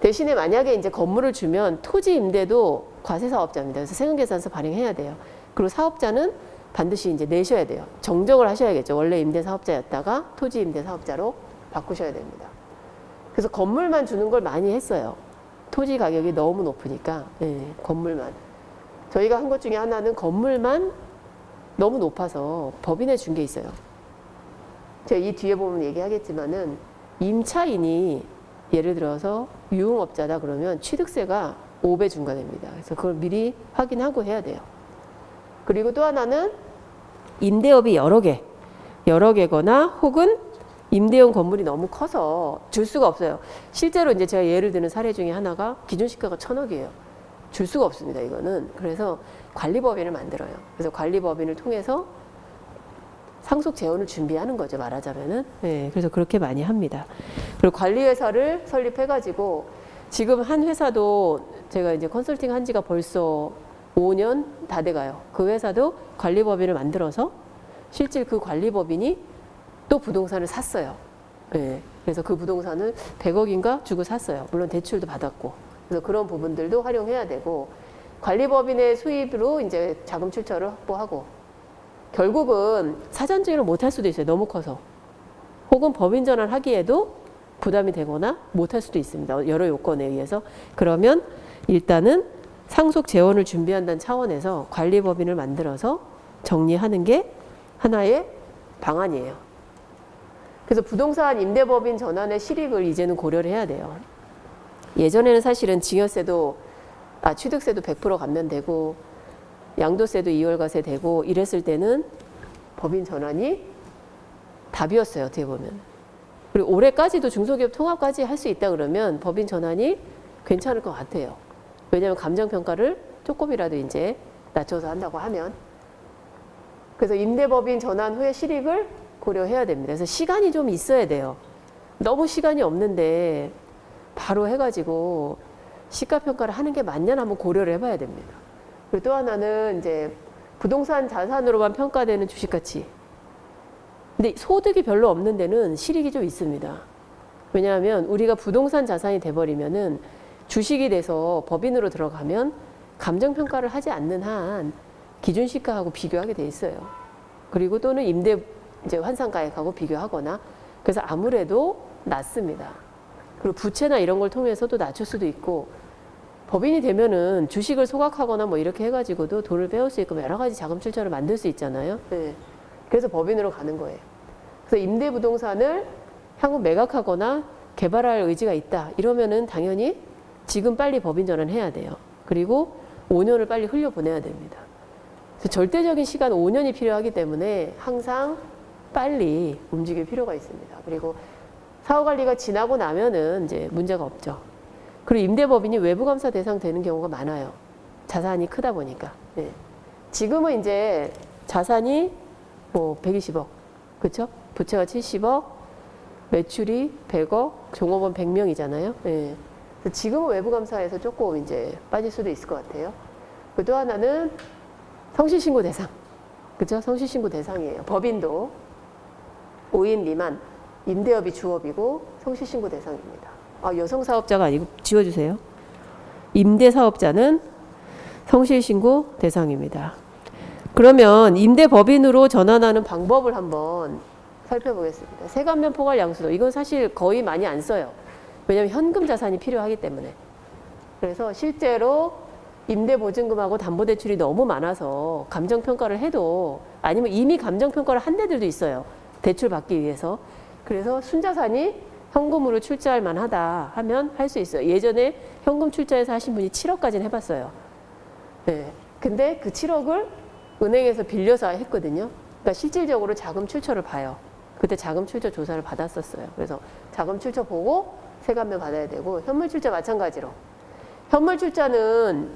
대신에 만약에 이제 건물을 주면 토지 임대도 과세사업자입니다. 그래서 세금계산서 발행해야 돼요. 그리고 사업자는 반드시 이제 내셔야 돼요. 정정을 하셔야겠죠. 원래 임대사업자였다가 토지 임대사업자로 바꾸셔야 됩니다. 그래서 건물만 주는 걸 많이 했어요. 토지 가격이 너무 높으니까. 예, 건물만. 저희가 한 것 중에 하나는 건물만 너무 높아서 법인에 준 게 있어요. 제가 이 뒤에 보면 얘기하겠지만은, 임차인이 예를 들어서 유흥업자다 그러면 취득세가 5배 중과됩니다. 그래서 그걸 미리 확인하고 해야 돼요. 그리고 또 하나는 임대업이 여러 개거나, 혹은 임대용 건물이 너무 커서 줄 수가 없어요. 실제로 이제 제가 예를 드는 사례 중에 하나가 기준시가가 1,000억이에요. 줄 수가 없습니다, 이거는. 그래서 관리법인을 만들어요. 그래서 관리법인을 통해서 상속 재원을 준비하는 거죠, 말하자면은. 네, 그래서 그렇게 많이 합니다. 그리고 관리회사를 설립해가지고, 지금 한 회사도 제가 이제 컨설팅 한 지가 벌써 5년 다 돼가요. 그 회사도 관리법인을 만들어서 실제 그 관리법인이 또 부동산을 샀어요. 네, 그래서 그 부동산을 100억인가 주고 샀어요. 물론 대출도 받았고. 그래서 그런 부분들도 활용해야 되고, 관리법인의 수입으로 이제 자금 출처를 확보하고, 결국은 사전 증여를 못할 수도 있어요. 너무 커서. 혹은 법인 전환하기에도 부담이 되거나 못할 수도 있습니다. 여러 요건에 의해서. 그러면 일단은 상속 재원을 준비한다는 차원에서 관리법인을 만들어서 정리하는 게 하나의 방안이에요. 그래서 부동산 임대법인 전환의 실익을 이제는 고려를 해야 돼요. 예전에는 사실은 징여세도, 취득세도 100% 감면되고, 양도세도 2월과세 되고 이랬을 때는 법인 전환이 답이었어요, 어떻게 보면. 그리고 올해까지도 중소기업 통합까지 할 수 있다 그러면 법인 전환이 괜찮을 것 같아요. 왜냐하면 감정평가를 조금이라도 이제 낮춰서 한다고 하면. 그래서 임대법인 전환 후에 실익을 고려해야 됩니다. 그래서 시간이 좀 있어야 돼요. 너무 시간이 없는데 바로 해가지고 시가평가를 하는 게 맞냐는 한번 고려를 해봐야 됩니다. 그리고 또 하나는 이제 부동산 자산으로만 평가되는 주식가치. 근데 소득이 별로 없는 데는 실익이 좀 있습니다. 왜냐하면 우리가 부동산 자산이 돼버리면은 주식이 돼서 법인으로 들어가면 감정평가를 하지 않는 한 기준시가하고 비교하게 돼 있어요. 그리고 또는 임대 이제 환상가액하고 비교하거나 그래서 아무래도 낮습니다. 그리고 부채나 이런 걸 통해서도 낮출 수도 있고 법인이 되면은 주식을 소각하거나 뭐 이렇게 해가지고도 돈을 빼올 수 있고 여러 가지 자금 출처를 만들 수 있잖아요. 네. 그래서 법인으로 가는 거예요. 그래서 임대 부동산을 향후 매각하거나 개발할 의지가 있다. 이러면은 당연히 지금 빨리 법인 전환해야 돼요. 그리고 5년을 빨리 흘려보내야 됩니다. 그래서 절대적인 시간 5년이 필요하기 때문에 항상 빨리 움직일 필요가 있습니다. 그리고 사후관리가 지나고 나면은 이제 문제가 없죠. 그리고 임대법인이 외부감사 대상 되는 경우가 많아요. 자산이 크다 보니까. 네. 지금은 이제 자산이 뭐 120억, 그렇죠? 부채가 70억, 매출이 100억, 종업원 100명이잖아요. 네. 그래서 지금은 외부감사에서 조금 이제 빠질 수도 있을 것 같아요. 또 하나는 성실신고 대상, 그렇죠? 성실신고 대상이에요. 법인도 5인 미만, 임대업이 주업이고 성실신고 대상입니다. 여성 사업자가 아니고 지워주세요. 임대사업자는 성실신고 대상입니다. 그러면 임대법인으로 전환하는 방법을 한번 살펴보겠습니다. 세관면 포괄 양수도 이건 사실 거의 많이 안 써요. 왜냐하면 현금 자산이 필요하기 때문에. 그래서 실제로 임대보증금하고 담보대출이 너무 많아서 감정평가를 해도 아니면 이미 감정평가를 한 데들도 있어요. 대출 받기 위해서. 그래서 순자산이 현금으로 출자할 만하다 하면 할 수 있어요. 예전에 현금 출자해서 하신 분이 7억까지는 해봤어요. 네. 근데 그 7억을 은행에서 빌려서 했거든요. 그러니까 실질적으로 자금 출처를 봐요. 그때 자금 출처 조사를 받았었어요. 그래서 자금 출처 보고 세관면 받아야 되고 현물 출자 마찬가지로. 현물 출자는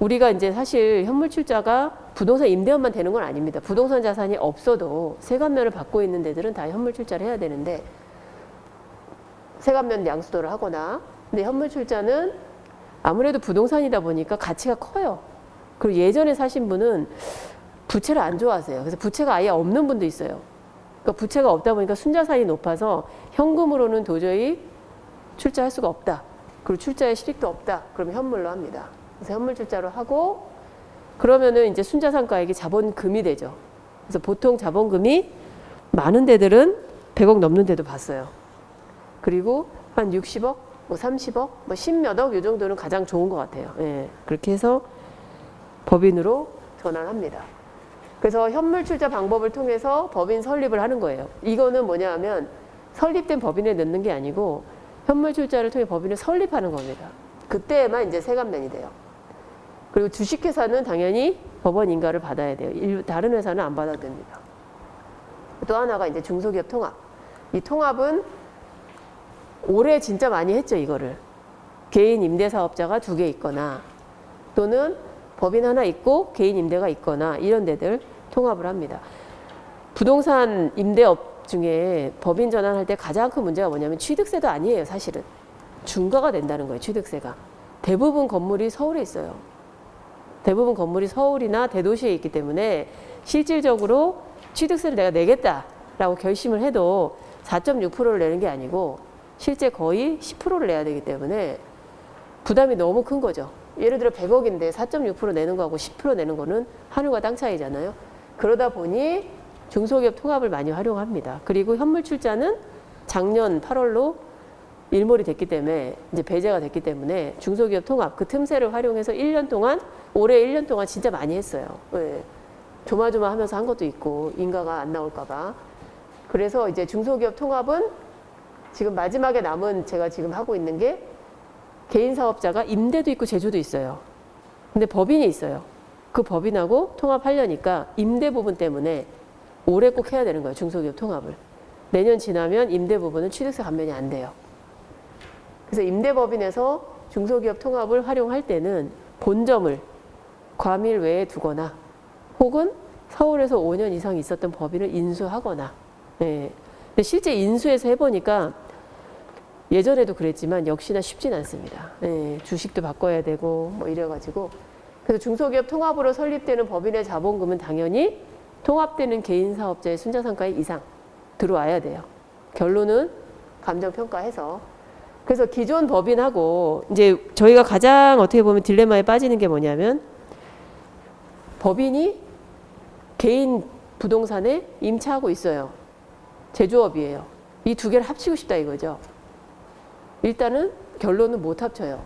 우리가 이제 사실 현물 출자가 부동산 임대업만 되는 건 아닙니다. 부동산 자산이 없어도 세관면을 받고 있는 데들은 다 현물 출자를 해야 되는데 세관면 양수도를 하거나 근데 현물 출자는 아무래도 부동산이다 보니까 가치가 커요. 그리고 예전에 사신 분은 부채를 안 좋아하세요. 그래서 부채가 아예 없는 분도 있어요. 그러니까 부채가 없다 보니까 순자산이 높아서 현금으로는 도저히 출자할 수가 없다. 그리고 출자의 실익도 없다. 그러면 현물로 합니다. 그래서 현물 출자로 하고 그러면은 이제 순자산가액이 자본금이 되죠. 그래서 보통 자본금이 많은 데들은 100억 넘는 데도 봤어요. 그리고 한 60억, 뭐 30억, 뭐 10몇억 이 정도는 가장 좋은 것 같아요. 예, 그렇게 해서 법인으로 전환합니다. 그래서 현물 출자 방법을 통해서 법인 설립을 하는 거예요. 이거는 뭐냐 하면 설립된 법인에 넣는 게 아니고 현물 출자를 통해 법인을 설립하는 겁니다. 그때만 이제 세관면이 돼요. 그리고 주식회사는 당연히 법원 인가를 받아야 돼요. 다른 회사는 안 받아도 됩니다. 또 하나가 이제 중소기업 통합. 이 통합은 올해 진짜 많이 했죠, 이거를. 개인 임대사업자가 2개 있거나 또는 법인 하나 있고 개인 임대가 있거나 이런 데들 통합을 합니다. 부동산 임대업 중에 법인 전환할 때 가장 큰 문제가 뭐냐면 취득세도 아니에요, 사실은. 중과가 된다는 거예요, 취득세가. 대부분 건물이 서울에 있어요. 대부분 건물이 서울이나 대도시에 있기 때문에 실질적으로 취득세를 내가 내겠다라고 결심을 해도 4.6%를 내는 게 아니고 실제 거의 10%를 내야 되기 때문에 부담이 너무 큰 거죠. 예를 들어 100억인데 4.6% 내는 거하고 10% 내는 거는 하늘과 땅 차이잖아요. 그러다 보니 중소기업 통합을 많이 활용합니다. 그리고 현물 출자는 작년 8월로 일몰이 됐기 때문에 이제 배제가 됐기 때문에 중소기업 통합 그 틈새를 활용해서 1년 동안 올해 1년 동안 진짜 많이 했어요. 네. 조마조마하면서 한 것도 있고 인가가 안 나올까 봐. 그래서 이제 중소기업 통합은 지금 마지막에 남은 제가 지금 하고 있는 게 개인 사업자가 임대도 있고 제조도 있어요. 근데 법인이 있어요. 그 법인하고 통합하려니까 임대 부분 때문에 올해 꼭 해야 되는 거예요. 중소기업 통합을. 내년 지나면 임대 부분은 취득세 감면이 안 돼요. 그래서 임대법인에서 중소기업 통합을 활용할 때는 본점을 과밀 외에 두거나 혹은 서울에서 5년 이상 있었던 법인을 인수하거나. 예. 근데 실제 인수해서 해보니까 예전에도 그랬지만 역시나 쉽진 않습니다. 예. 주식도 바꿔야 되고 뭐 이래가지고. 그래서 중소기업 통합으로 설립되는 법인의 자본금은 당연히 통합되는 개인 사업자의 순자산가의 이상 들어와야 돼요. 결론은 감정평가해서. 그래서 기존 법인하고 이제 저희가 가장 어떻게 보면 딜레마에 빠지는 게 뭐냐면 법인이 개인 부동산에 임차하고 있어요. 제조업이에요. 이 두 개를 합치고 싶다 이거죠. 일단은 결론은 못 합쳐요.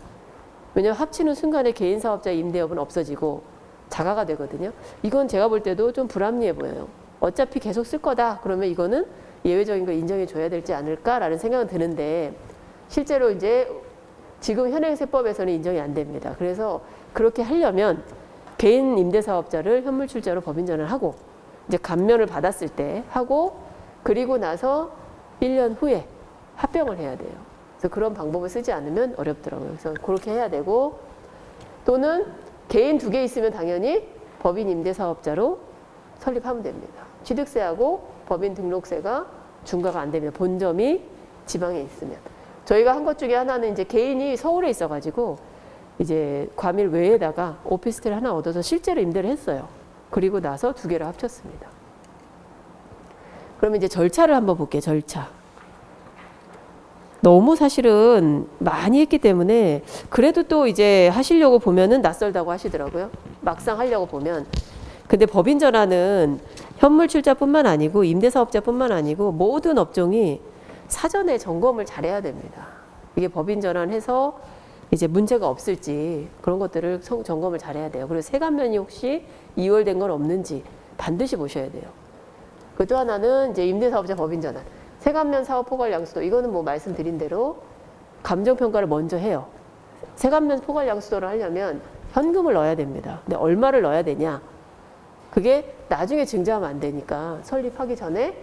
왜냐하면 합치는 순간에 개인 사업자 임대업은 없어지고 자가가 되거든요. 이건 제가 볼 때도 좀 불합리해 보여요. 어차피 계속 쓸 거다. 그러면 이거는 예외적인 거 인정해 줘야 될지 않을까라는 생각은 드는데 실제로 이제 지금 현행세법에서는 인정이 안 됩니다. 그래서 그렇게 하려면 개인 임대사업자를 현물출자로 법인 전환하고 이제 감면을 받았을 때 하고 그리고 나서 1년 후에 합병을 해야 돼요. 그래서 그런 방법을 쓰지 않으면 어렵더라고요. 그래서 그렇게 해야 되고 또는 개인 2개 있으면 당연히 법인 임대사업자로 설립하면 됩니다. 취득세하고 법인 등록세가 중과가 안 됩니다. 본점이 지방에 있으면. 저희가 한 것 중에 하나는 이제 개인이 서울에 있어가지고 이제 과밀 외에다가 오피스텔 하나 얻어서 실제로 임대를 했어요. 그리고 나서 2개를 합쳤습니다. 그러면 이제 절차를 한번 볼게요. 절차. 너무 사실은 많이 했기 때문에 그래도 또 이제 하시려고 보면은 낯설다고 하시더라고요. 막상 하려고 보면. 근데 법인 전환은 현물 출자뿐만 아니고 임대사업자뿐만 아니고 모든 업종이 사전에 점검을 잘해야 됩니다. 이게 법인 전환해서 이제 문제가 없을지 그런 것들을 점검을 잘해야 돼요. 그리고 세관면이 혹시 이월된 건 없는지 반드시 보셔야 돼요. 그 또 하나는 이제 임대사업자 법인 전환. 세관면 사업 포괄 양수도 이거는 뭐 말씀드린 대로 감정평가를 먼저 해요. 세관면 포괄 양수도를 하려면 현금을 넣어야 됩니다. 근데 얼마를 넣어야 되냐? 그게 나중에 증자하면 안 되니까 설립하기 전에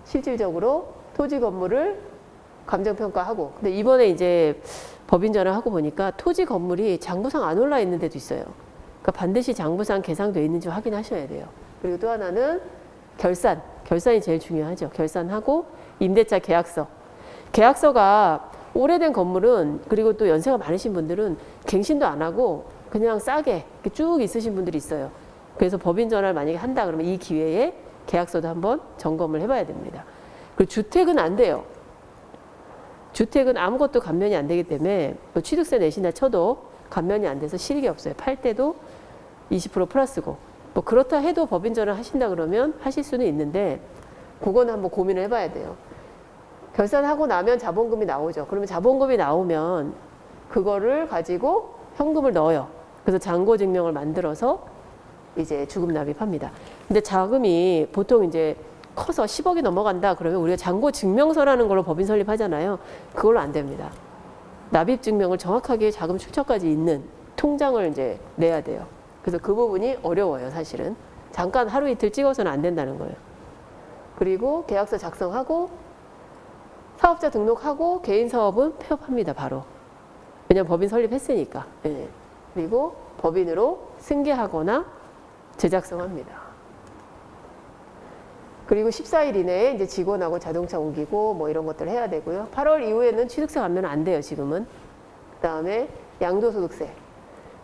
실질적으로 토지 건물을 감정평가하고 근데 이번에 이제 법인 전환하고 보니까 토지 건물이 장부상 안 올라 있는 데도 있어요. 그러니까 반드시 장부상 계상돼 있는지 확인하셔야 돼요. 그리고 또 하나는 결산. 결산이 제일 중요하죠. 결산하고 임대차 계약서. 계약서가 오래된 건물은 그리고 또 연세가 많으신 분들은 갱신도 안 하고 그냥 싸게 쭉 있으신 분들이 있어요. 그래서 법인 전환을 만약에 한다 그러면 이 기회에 계약서도 한번 점검을 해봐야 됩니다. 그리고 주택은 안 돼요. 주택은 아무것도 감면이 안 되기 때문에 뭐 취득세 내신다 쳐도 감면이 안 돼서 실익이 없어요. 팔 때도 20% 플러스고 뭐 그렇다 해도 법인 전환 하신다 그러면 하실 수는 있는데 그거는 한번 고민을 해봐야 돼요. 결산하고 나면 자본금이 나오죠. 그러면 자본금이 나오면 그거를 가지고 현금을 넣어요. 그래서 잔고 증명을 만들어서 이제 주금 납입합니다. 근데 자금이 보통 이제 커서 10억이 넘어간다 그러면 우리가 잔고 증명서라는 걸로 법인 설립하잖아요. 그걸로 안 됩니다. 납입 증명을 정확하게 자금 출처까지 있는 통장을 이제 내야 돼요. 그래서 그 부분이 어려워요, 사실은. 잠깐 하루 이틀 찍어서는 안 된다는 거예요. 그리고 계약서 작성하고 사업자 등록하고 개인 사업은 폐업합니다, 바로. 왜냐하면 법인 설립했으니까. 예. 그리고 법인으로 승계하거나 재작성합니다. 그리고 14일 이내에 이제 직원하고 자동차 옮기고 뭐 이런 것들 해야 되고요. 8월 이후에는 취득세 감면은 안 돼요, 지금은. 그 다음에 양도소득세.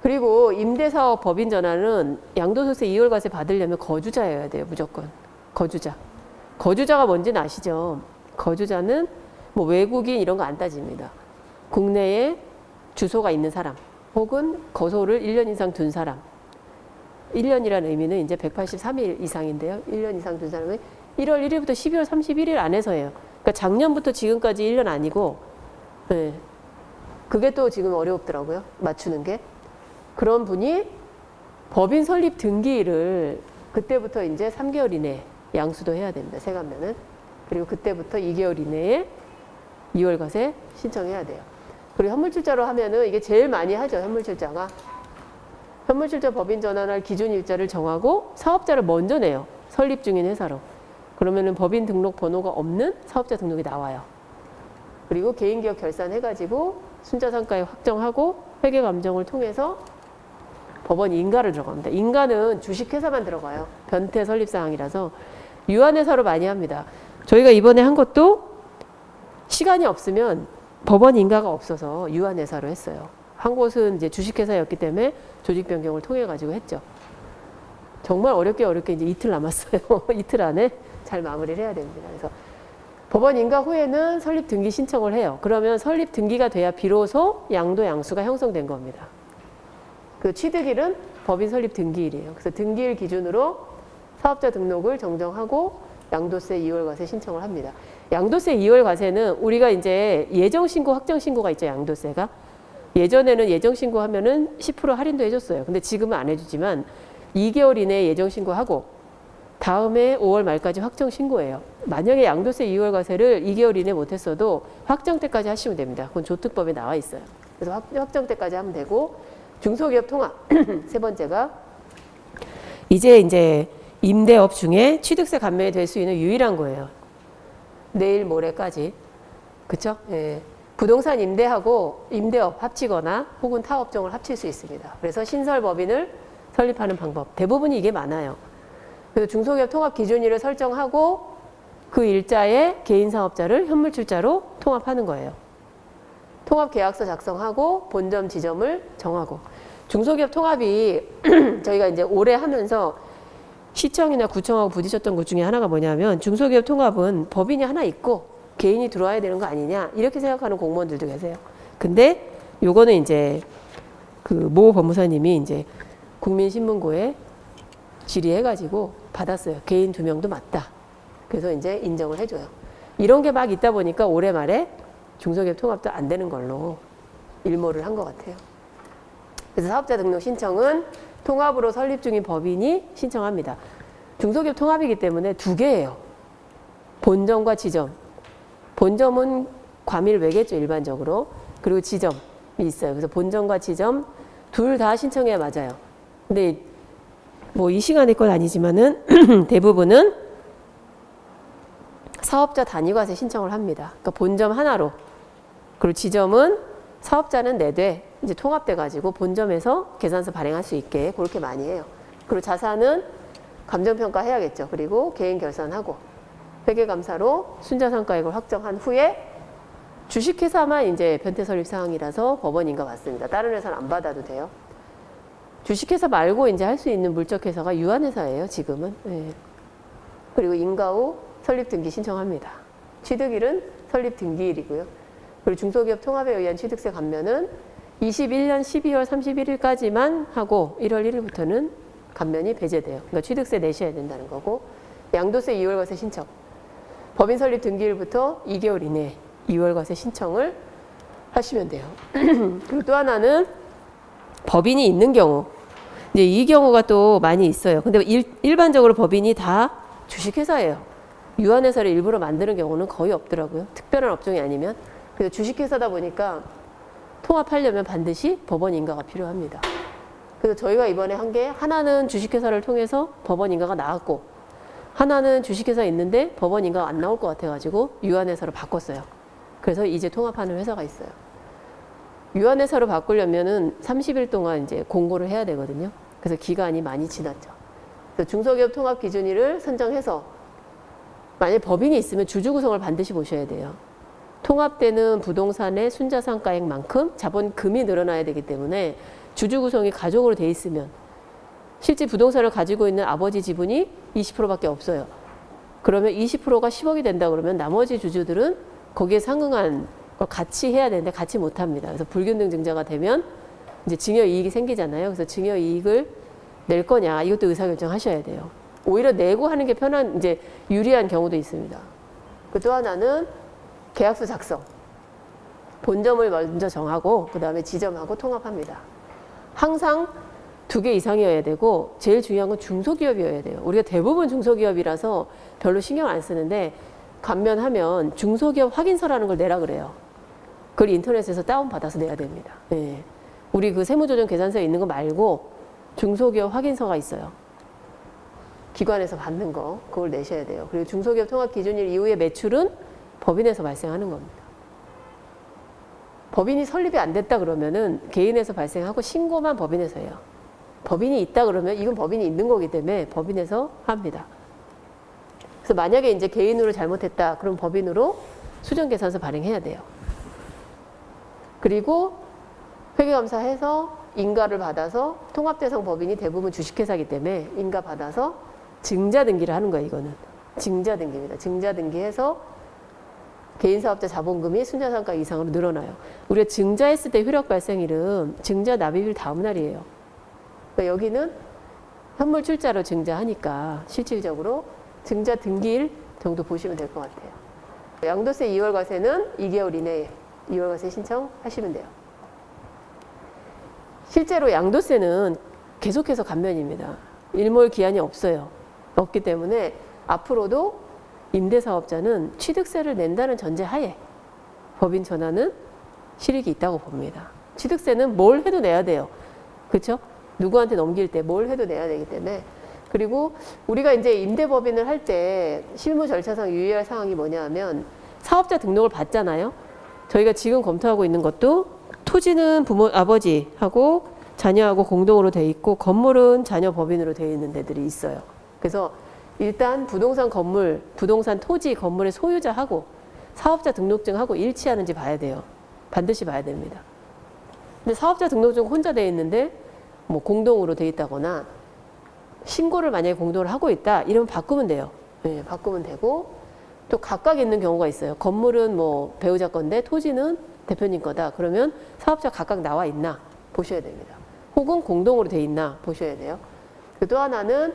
그리고 임대사업 법인 전환은 양도소득세 2월과세 받으려면 거주자여야 돼요, 무조건. 거주자. 거주자가 뭔지는 아시죠? 거주자는 뭐 외국인 이런 거 안 따집니다. 국내에 주소가 있는 사람 혹은 거소를 1년 이상 둔 사람. 1년이라는 의미는 이제 183일 이상인데요. 1년 이상 둔 사람은 1월 1일부터 12월 31일 안에서예요. 그러니까 작년부터 지금까지 1년 아니고, 네. 그게 또 지금 어렵더라고요. 맞추는 게. 그런 분이 법인 설립 등기일을 그때부터 이제 3개월 이내에 양수도 해야 됩니다. 세관면은. 그리고 그때부터 2개월 이내에 2월 과세 신청해야 돼요. 그리고 현물출자로 하면은 이게 제일 많이 하죠. 현물출자가. 현물출자 법인 전환할 기준 일자를 정하고 사업자를 먼저 내요. 설립 중인 회사로. 그러면은 법인 등록 번호가 없는 사업자 등록이 나와요. 그리고 개인기업 결산해가지고 순자산가액 확정하고 회계감정을 통해서 법원 인가를 들어갑니다. 인가는 주식회사만 들어가요. 변태 설립사항이라서 유한회사로 많이 합니다. 저희가 이번에 한 것도 시간이 없으면 법원 인가가 없어서 유한회사로 했어요. 한 곳은 이제 주식회사였기 때문에 조직 변경을 통해 가지고 했죠. 정말 어렵게 이제 이틀 남았어요. 이틀 안에 잘 마무리를 해야 됩니다. 그래서 법원 인가 후에는 설립 등기 신청을 해요. 그러면 설립 등기가 돼야 비로소 양도 양수가 형성된 겁니다. 그 취득일은 법인 설립 등기일이에요. 그래서 등기일 기준으로 사업자 등록을 정정하고 양도세 2월 과세 신청을 합니다. 양도세 2월 과세는 우리가 이제 예정신고, 확정신고가 있죠. 양도세가. 예전에는 예정신고하면은 10% 할인도 해줬어요. 근데 지금은 안 해주지만 2개월 이내에 예정신고하고 다음에 5월 말까지 확정신고예요. 만약에 양도세 2월 과세를 2개월 이내 못했어도 확정 때까지 하시면 됩니다. 그건 조특법에 나와 있어요. 그래서 확정 때까지 하면 되고 중소기업 통합 세 번째가 이제 임대업 중에 취득세 감면이 될 수 있는 유일한 거예요. 내일 모레까지. 그쵸? 예. 부동산 임대하고 임대업 합치거나 혹은 타업종을 합칠 수 있습니다. 그래서 신설법인을 설립하는 방법. 대부분이 이게 많아요. 그래서 중소기업 통합 기준일을 설정하고 그 일자에 개인사업자를 현물출자로 통합하는 거예요. 통합계약서 작성하고 본점 지점을 정하고. 중소기업 통합이 저희가 이제 오래 하면서 시청이나 구청하고 부딪혔던 것 중에 하나가 뭐냐면 중소기업 통합은 법인이 하나 있고 개인이 들어와야 되는 거 아니냐 이렇게 생각하는 공무원들도 계세요. 근데 요거는 이제 그 모 법무사님이 이제 국민신문고에 질의해가지고 받았어요. 개인 2명도 맞다. 그래서 이제 인정을 해줘요. 이런 게 막 있다 보니까 올해 말에 중소기업 통합도 안 되는 걸로 일모를 한 것 같아요. 그래서 사업자 등록 신청은 통합으로 설립 중인 법인이 신청합니다. 중소기업 통합이기 때문에 2개예요. 본점과 지점. 본점은 과밀 외겠죠, 일반적으로. 그리고 지점이 있어요. 그래서 본점과 지점 둘 다 신청해야 맞아요. 근데 뭐 이 시간에 건 아니지만은 대부분은 사업자 단위과세 신청을 합니다. 그러니까 본점 하나로. 그리고 지점은 사업자는 4대 이제 통합돼 가지고 본점에서 계산서 발행할 수 있게 그렇게 많이 해요. 그리고 자산은 감정평가 해야겠죠. 그리고 개인 결산하고 회계감사로 순자산가액을 확정한 후에 주식회사만 이제 변태 설립 사항이라서 법원 인가 받습니다. 다른 회사는 안 받아도 돼요. 주식회사 말고 이제 할 수 있는 물적회사가 유한회사예요. 지금은. 네. 그리고 인가 후 설립 등기 신청합니다. 취득일은 설립 등기일이고요. 그리고 중소기업 통합에 의한 취득세 감면은 21년 12월 31일까지만 하고 1월 1일부터는 감면이 배제돼요. 그러니까 취득세 내셔야 된다는 거고 양도세 2월 과세 신청. 법인 설립 등기일부터 2개월 이내에 2월 과세 신청을 하시면 돼요. 그리고 또 하나는 법인이 있는 경우. 이제 이 경우가 또 많이 있어요. 근데 일반적으로 법인이 다 주식회사예요. 유한회사를 일부러 만드는 경우는 거의 없더라고요. 특별한 업종이 아니면. 그래서 주식회사다 보니까 통합하려면 반드시 법원 인가가 필요합니다. 그래서 저희가 이번에 한 게 하나는 주식회사를 통해서 법원 인가가 나왔고 하나는 주식회사에 있는데 법원 인가가 안 나올 것 같아가지고 유한회사로 바꿨어요. 그래서 이제 통합하는 회사가 있어요. 유한회사로 바꾸려면은 30일 동안 이제 공고를 해야 되거든요. 그래서 기간이 많이 지났죠. 그래서 중소기업 통합 기준일을 선정해서 만약 법인이 있으면 주주 구성을 반드시 보셔야 돼요. 통합되는 부동산의 순자산가액만큼 자본금이 늘어나야 되기 때문에 주주 구성이 가족으로 돼 있으면 실제 부동산을 가지고 있는 아버지 지분이 20%밖에 없어요. 그러면 20%가 10억이 된다 그러면 나머지 주주들은 거기에 상응한 걸 같이 해야 되는데 같이 못 합니다. 그래서 불균등 증자가 되면 이제 증여 이익이 생기잖아요. 그래서 증여 이익을 낼 거냐 이것도 의사결정 하셔야 돼요. 오히려 내고 하는 게 편한 이제 유리한 경우도 있습니다. 또 하나는 계약서 작성. 본점을 먼저 정하고 그다음에 지점하고 통합합니다. 항상 2개 이상이어야 되고 제일 중요한 건 중소기업이어야 돼요. 우리가 대부분 중소기업이라서 별로 신경 안 쓰는데 감면하면 중소기업 확인서라는 걸 내라 그래요. 그걸 인터넷에서 다운받아서 내야 됩니다. 네. 우리 그 세무조정 계산서에 있는 거 말고 중소기업 확인서가 있어요. 기관에서 받는 거 그걸 내셔야 돼요. 그리고 중소기업 통합 기준일 이후의 매출은 법인에서 발생하는 겁니다. 법인이 설립이 안 됐다 그러면은 개인에서 발생하고 신고만 법인에서 해요. 법인이 있다 그러면 이건 법인이 있는 거기 때문에 법인에서 합니다. 그래서 만약에 이제 개인으로 잘못했다 그럼 법인으로 수정계산서 발행해야 돼요. 그리고 회계감사해서 인가를 받아서 통합대상 법인이 대부분 주식회사이기 때문에 인가 받아서 증자등기를 하는 거예요. 이거는 증자등기입니다. 증자등기해서 개인사업자 자본금이 순자산가 이상으로 늘어나요. 우리가 증자했을 때 효력 발생일은 증자 납입일 다음 날이에요. 그러니까 여기는 현물 출자로 증자하니까 실질적으로 증자 등기일 정도 보시면 될 것 같아요. 양도세 2월 과세는 2개월 이내에 2월 과세 신청하시면 돼요. 실제로 양도세는 계속해서 감면입니다. 일몰 기한이 없기 때문에 앞으로도 임대사업자는 취득세를 낸다는 전제하에 법인 전환은 실익이 있다고 봅니다. 취득세는 뭘 해도 내야 돼요. 그렇죠? 누구한테 넘길 때 뭘 해도 내야 되기 때문에. 그리고 우리가 이제 임대법인을 할 때 실무 절차상 유의할 사항이 뭐냐 하면 사업자 등록을 받잖아요. 저희가 지금 검토하고 있는 것도 토지는 부모, 아버지하고 자녀하고 공동으로 돼 있고 건물은 자녀 법인으로 되어 있는 데들이 있어요. 그래서 일단 부동산 건물, 부동산 토지 건물의 소유자하고 사업자 등록증하고 일치하는지 봐야 돼요. 반드시 봐야 됩니다. 근데 사업자 등록증 혼자 돼 있는데 뭐 공동으로 돼 있다거나 신고를 만약에 공동으로 하고 있다 이러면 바꾸면 돼요. 네, 바꾸면 되고 또 각각 있는 경우가 있어요. 건물은 뭐 배우자 건데 토지는 대표님 거다. 그러면 사업자 각각 나와 있나 보셔야 됩니다. 혹은 공동으로 돼 있나 보셔야 돼요. 또 하나는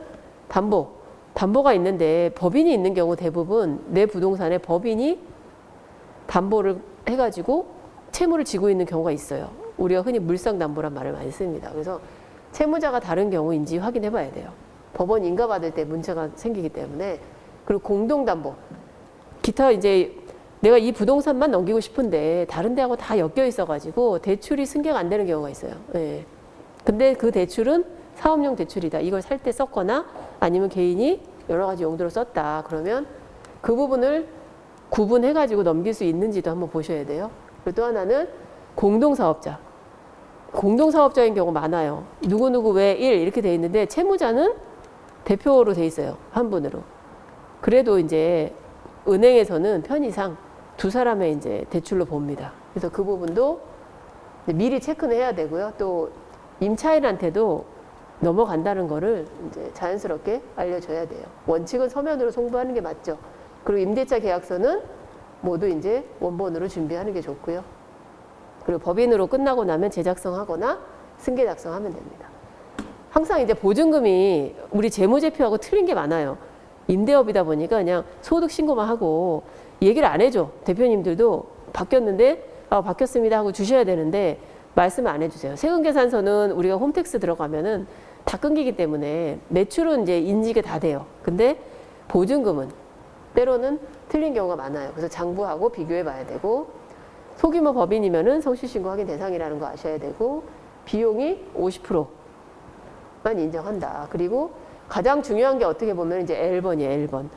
담보가 있는데 법인이 있는 경우 대부분 내 부동산에 법인이 담보를 해가지고 채무를 지고 있는 경우가 있어요. 우리가 흔히 물상담보란 말을 많이 씁니다. 그래서 채무자가 다른 경우인지 확인해 봐야 돼요. 법원 인가받을 때 문제가 생기기 때문에. 그리고 공동담보. 기타 이제 내가 이 부동산만 넘기고 싶은데 다른 데하고 다 엮여 있어가지고 대출이 승계가 안 되는 경우가 있어요. 예. 근데 그 대출은 사업용 대출이다. 이걸 살 때 썼거나 아니면 개인이 여러 가지 용도로 썼다. 그러면 그 부분을 구분해가지고 넘길 수 있는지도 한번 보셔야 돼요. 그리고 또 하나는 공동사업자. 공동사업자인 경우 많아요. 누구누구 왜 1 이렇게 돼 있는데 채무자는 대표로 돼 있어요. 한 분으로. 그래도 이제 은행에서는 편의상 두 사람의 이제 대출로 봅니다. 그래서 그 부분도 미리 체크는 해야 되고요. 또 임차인한테도 넘어간다는 거를 이제 자연스럽게 알려줘야 돼요. 원칙은 서면으로 송부하는 게 맞죠. 그리고 임대차 계약서는 모두 이제 원본으로 준비하는 게 좋고요. 그리고 법인으로 끝나고 나면 재작성하거나 승계 작성하면 됩니다. 항상 이제 보증금이 우리 재무제표하고 틀린 게 많아요. 임대업이다 보니까 그냥 소득 신고만 하고 얘기를 안 해줘. 대표님들도 바뀌었는데 바뀌었습니다 하고 주셔야 되는데 말씀을 안 해주세요. 세금계산서는 우리가 홈택스 들어가면은 다 끊기기 때문에 매출은 이제 인지가 다 돼요. 근데 보증금은 때로는 틀린 경우가 많아요. 그래서 장부하고 비교해 봐야 되고 소규모 법인이면은 성실신고 확인 대상이라는 거 아셔야 되고 비용이 50%만 인정한다. 그리고 가장 중요한 게 어떻게 보면 이제 L번이에요. L번.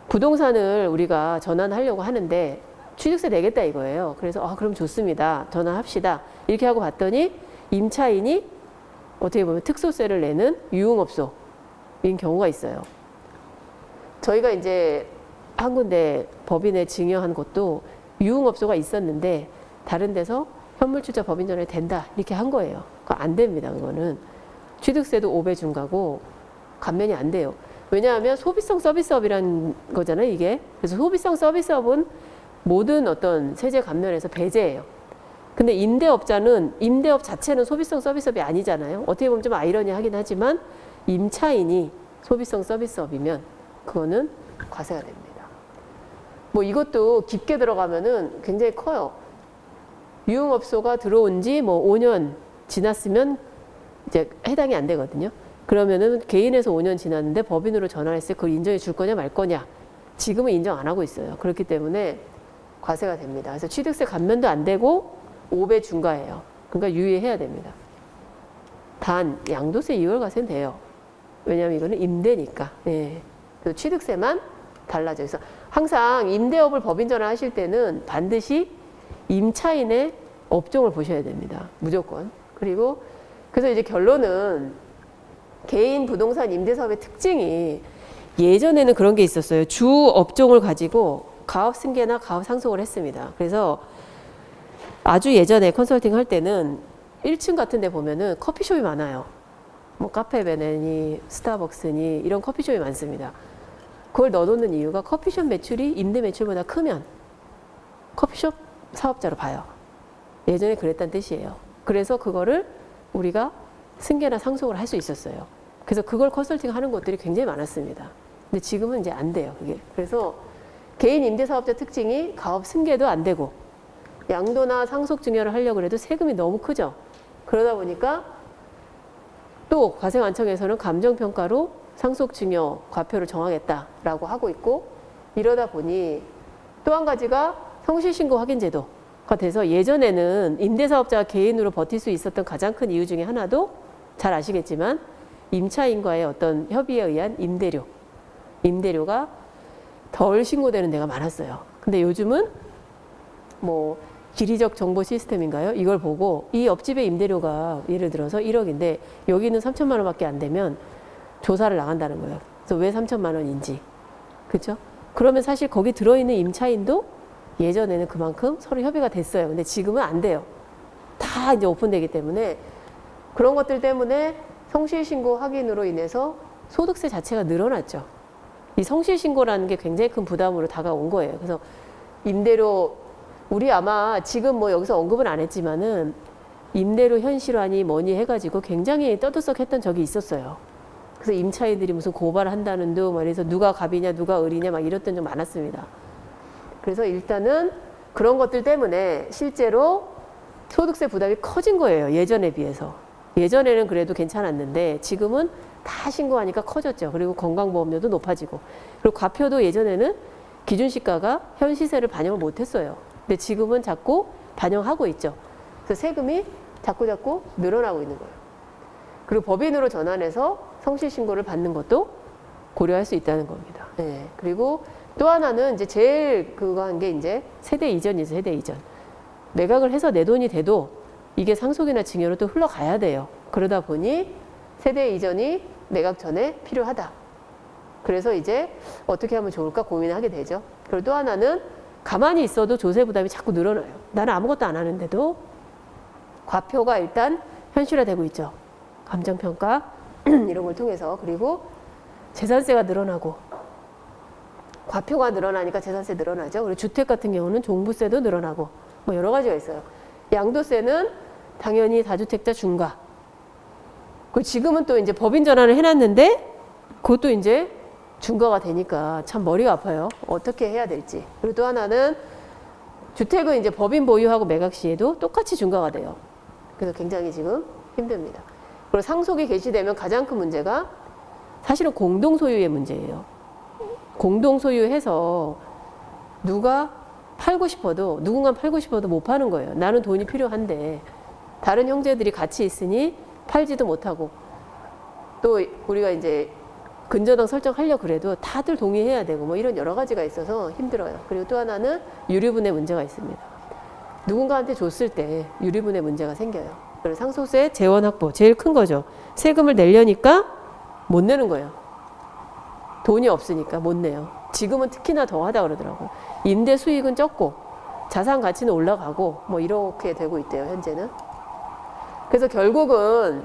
부동산을 우리가 전환하려고 하는데 취득세 내겠다 이거예요. 그래서 그럼 좋습니다. 전환합시다. 이렇게 하고 봤더니 임차인이 어떻게 보면 특소세를 내는 유흥업소인 경우가 있어요. 저희가 이제 한 군데 법인에 증여한 곳도 유흥업소가 있었는데 다른 데서 현물출자 법인 전환이 된다 이렇게 한 거예요. 그거 안 됩니다. 그거는 취득세도 5배 중과고 감면이 안 돼요. 왜냐하면 소비성 서비스업이라는 거잖아요, 이게. 그래서 소비성 서비스업은 모든 어떤 세제 감면에서 배제예요. 근데 임대업자는 임대업 자체는 소비성 서비스업이 아니잖아요. 어떻게 보면 좀 아이러니하긴 하지만 임차인이 소비성 서비스업이면 그거는 과세가 됩니다. 뭐 이것도 깊게 들어가면은 굉장히 커요. 유흥업소가 들어온 지 뭐 5년 지났으면 이제 해당이 안 되거든요. 그러면은 개인에서 5년 지났는데 법인으로 전환했을 때 그걸 인정해 줄 거냐 말 거냐. 지금은 인정 안 하고 있어요. 그렇기 때문에 과세가 됩니다. 그래서 취득세 감면도 안 되고 5배 중과예요. 그러니까 유의해야 됩니다. 단 양도세 2월 과세는 돼요. 왜냐하면 이거는 임대니까. 예. 그래서 취득세만 달라져요. 그래서 항상 임대업을 법인 전환하실 때는 반드시 임차인의 업종을 보셔야 됩니다. 무조건. 그리고 그래서 이제 결론은 개인 부동산 임대사업의 특징이 예전에는 그런 게 있었어요. 주 업종을 가지고 가업 승계나 가업 상속을 했습니다. 그래서 아주 예전에 컨설팅 할 때는 1층 같은 데 보면은 커피숍이 많아요. 뭐 카페 베네니, 스타벅스니 이런 커피숍이 많습니다. 그걸 넣어놓는 이유가 커피숍 매출이 임대 매출보다 크면 커피숍 사업자로 봐요. 예전에 그랬다는 뜻이에요. 그래서 그거를 우리가 승계나 상속을 할 수 있었어요. 그래서 그걸 컨설팅 하는 것들이 굉장히 많았습니다. 근데 지금은 이제 안 돼요, 그게. 그래서 개인 임대사업자 특징이 가업 승계도 안 되고 양도나 상속 증여를 하려고 해도 세금이 너무 크죠. 그러다 보니까 또 과세관청에서는 감정평가로 상속 증여 과표를 정하겠다라고 하고 있고 이러다 보니 또 한 가지가 성실신고 확인제도가 돼서 예전에는 임대사업자가 개인으로 버틸 수 있었던 가장 큰 이유 중에 하나도 잘 아시겠지만 임차인과의 어떤 협의에 의한 임대료가 덜 신고되는 데가 많았어요. 근데 요즘은 뭐 지리적 정보 시스템인가요? 이걸 보고 이 옆집의 임대료가 예를 들어서 1억인데 여기는 3천만 원밖에 안 되면 조사를 나간다는 거예요. 그래서 왜 3천만 원인지. 그렇죠? 그러면 사실 거기 들어있는 임차인도 예전에는 그만큼 서로 협의가 됐어요. 근데 지금은 안 돼요. 다 이제 오픈되기 때문에 그런 것들 때문에 성실신고 확인으로 인해서 소득세 자체가 늘어났죠. 이 성실신고라는 게 굉장히 큰 부담으로 다가온 거예요. 그래서 임대료 우리 아마 지금 뭐 여기서 언급은 안 했지만은 임대료 현실화니 뭐니 해가지고 굉장히 떠들썩했던 적이 있었어요. 그래서 임차인들이 무슨 고발을 한다는 둥 말해서 누가 갑이냐 누가 을이냐 막 이랬던 적 많았습니다. 그래서 일단은 그런 것들 때문에 실제로 소득세 부담이 커진 거예요. 예전에 비해서. 예전에는 그래도 괜찮았는데 지금은 다 신고하니까 커졌죠. 그리고 건강보험료도 높아지고 그리고 과표도 예전에는 기준시가가 현 시세를 반영을 못했어요. 근데 지금은 자꾸 반영하고 있죠. 그래서 세금이 자꾸 늘어나고 있는 거예요. 그리고 법인으로 전환해서 성실신고를 받는 것도 고려할 수 있다는 겁니다. 네. 그리고 또 하나는 이제 제일 그거 한 게 이제 세대 이전이죠. 세대 이전. 매각을 해서 내 돈이 돼도 이게 상속이나 증여로 또 흘러가야 돼요. 그러다 보니 세대 이전이 매각 전에 필요하다. 그래서 이제 어떻게 하면 좋을까 고민을 하게 되죠. 그리고 또 하나는 가만히 있어도 조세 부담이 자꾸 늘어나요. 나는 아무것도 안 하는데도 과표가 일단 현실화되고 있죠. 감정평가 이런 걸 통해서. 그리고 재산세가 늘어나고 과표가 늘어나니까 재산세 늘어나죠. 그리고 주택 같은 경우는 종부세도 늘어나고 뭐 여러 가지가 있어요. 양도세는 당연히 다주택자 중과. 그 지금은 또 이제 법인 전환을 해놨는데 그것도 이제 중과가 되니까 참 머리가 아파요. 어떻게 해야 될지. 그리고 또 하나는 주택은 이제 법인 보유하고 매각 시에도 똑같이 중과가 돼요. 그래서 굉장히 지금 힘듭니다. 그리고 상속이 개시되면 가장 큰 문제가 사실은 공동 소유의 문제예요. 공동 소유해서 누군가 팔고 싶어도 못 파는 거예요. 나는 돈이 필요한데 다른 형제들이 같이 있으니 팔지도 못하고 또 우리가 이제 근저당 설정하려고 그래도 다들 동의해야 되고 뭐 이런 여러 가지가 있어서 힘들어요. 그리고 또 하나는 유류분의 문제가 있습니다. 누군가한테 줬을 때 유류분의 문제가 생겨요. 그래서 상속세 재원 확보 제일 큰 거죠. 세금을 내려니까 못 내는 거예요. 돈이 없으니까 못 내요. 지금은 특히나 더 하다 그러더라고요. 임대 수익은 적고 자산 가치는 올라가고 뭐 이렇게 되고 있대요. 현재는. 그래서 결국은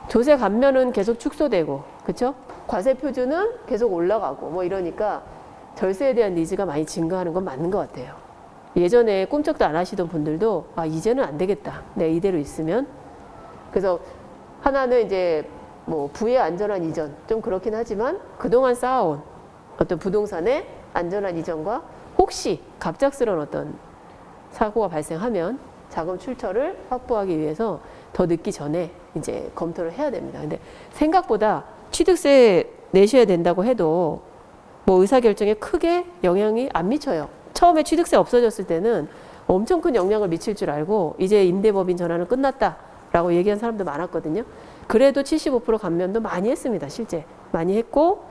조세 감면은 계속 축소되고 그렇죠? 과세 표준은 계속 올라가고 뭐 이러니까 절세에 대한 니즈가 많이 증가하는 건 맞는 것 같아요. 예전에 꿈쩍도 안 하시던 분들도 아 이제는 안 되겠다. 내가 이대로 있으면. 그래서 하나는 이제 뭐 부의 안전한 이전 좀 그렇긴 하지만 그동안 쌓아온 어떤 부동산의 안전한 이전과 혹시 갑작스러운 어떤 사고가 발생하면 자금 출처를 확보하기 위해서 더 늦기 전에 이제 검토를 해야 됩니다. 근데 생각보다 취득세 내셔야 된다고 해도 뭐 의사결정에 크게 영향이 안 미쳐요. 처음에 취득세 없어졌을 때는 엄청 큰 영향을 미칠 줄 알고 이제 임대법인 전환은 끝났다라고 얘기한 사람도 많았거든요. 그래도 75% 감면도 많이 했습니다. 실제 많이 했고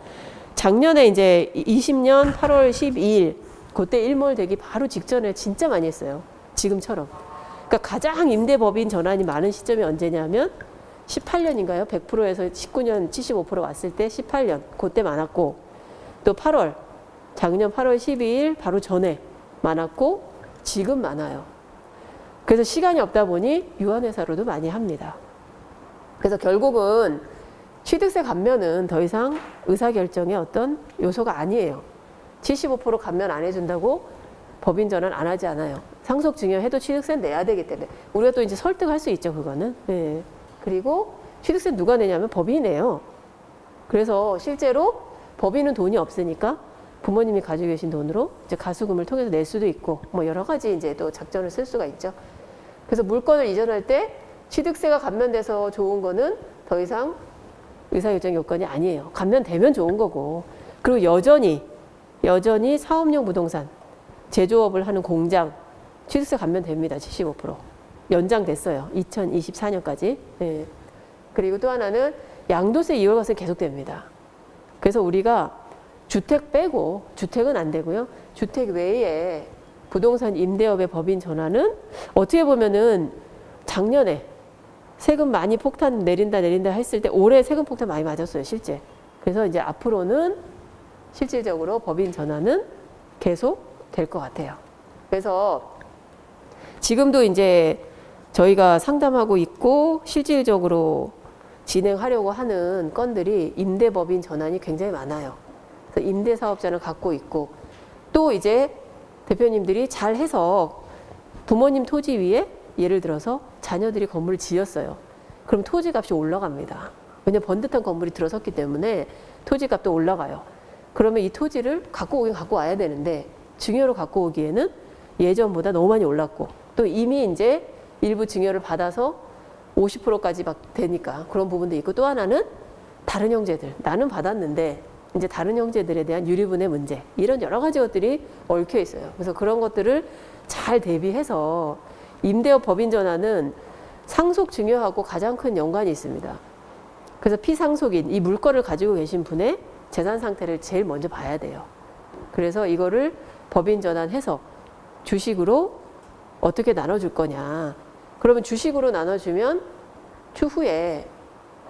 작년에 이제 20년 8월 12일 그때 일몰 되기 바로 직전에 진짜 많이 했어요. 지금처럼. 그러니까 가장 임대법인 전환이 많은 시점이 언제냐면 18년인가요? 100%에서 19년 75% 왔을 때 18년 그때 많았고 또 8월 작년 8월 12일 바로 전에 많았고 지금 많아요. 그래서 시간이 없다 보니 유한회사로도 많이 합니다. 그래서 결국은 취득세 감면은 더 이상 의사결정의 어떤 요소가 아니에요. 75% 감면 안 해준다고 법인 전환 안 하지 않아요. 상속 증여해도 취득세는 내야 되기 때문에 우리가 또 이제 설득할 수 있죠, 그거는. 네. 그리고 취득세 누가 내냐면 법인이 내요. 그래서 실제로 법인은 돈이 없으니까 부모님이 가지고 계신 돈으로 이제 가수금을 통해서 낼 수도 있고 뭐 여러 가지 이제 또 작전을 쓸 수가 있죠. 그래서 물건을 이전할 때 취득세가 감면돼서 좋은 거는 더 이상 의사결정 요건이 아니에요. 감면되면 좋은 거고. 그리고 여전히 사업용 부동산, 제조업을 하는 공장 취득세 감면됩니다. 75%. 연장됐어요. 2024년까지. 네. 그리고 또 하나는 양도세 2월 과세 계속됩니다. 그래서 우리가 주택 빼고 주택은 안 되고요. 주택 외에 부동산 임대업의 법인 전환은 어떻게 보면은 작년에 세금 많이 폭탄 내린다 했을 때 올해 세금 폭탄 많이 맞았어요, 실제. 그래서 이제 앞으로는 실질적으로 법인 전환은 계속 될 것 같아요. 그래서 지금도 이제 저희가 상담하고 있고 실질적으로 진행하려고 하는 건들이 임대법인 전환이 굉장히 많아요. 그래서 임대사업자를 갖고 있고 또 이제 대표님들이 잘해서 부모님 토지 위에 예를 들어서 자녀들이 건물을 지었어요. 그럼 토지값이 올라갑니다. 왜냐하면 번듯한 건물이 들어섰기 때문에 토지값도 올라가요. 그러면 이 토지를 갖고 오긴 갖고 와야 되는데 증여로 갖고 오기에는 예전보다 너무 많이 올랐고 또 이미 이제 일부 증여를 받아서 50%까지 막 되니까 그런 부분도 있고 또 하나는 다른 형제들 나는 받았는데 이제 다른 형제들에 대한 유류분의 문제 이런 여러 가지 것들이 얽혀 있어요. 그래서 그런 것들을 잘 대비해서 임대업 법인 전환은 상속 증여하고 가장 큰 연관이 있습니다. 그래서 피상속인 이 물건을 가지고 계신 분의 재산 상태를 제일 먼저 봐야 돼요. 그래서 이거를 법인 전환해서 주식으로 어떻게 나눠줄 거냐. 그러면 주식으로 나눠주면 추후에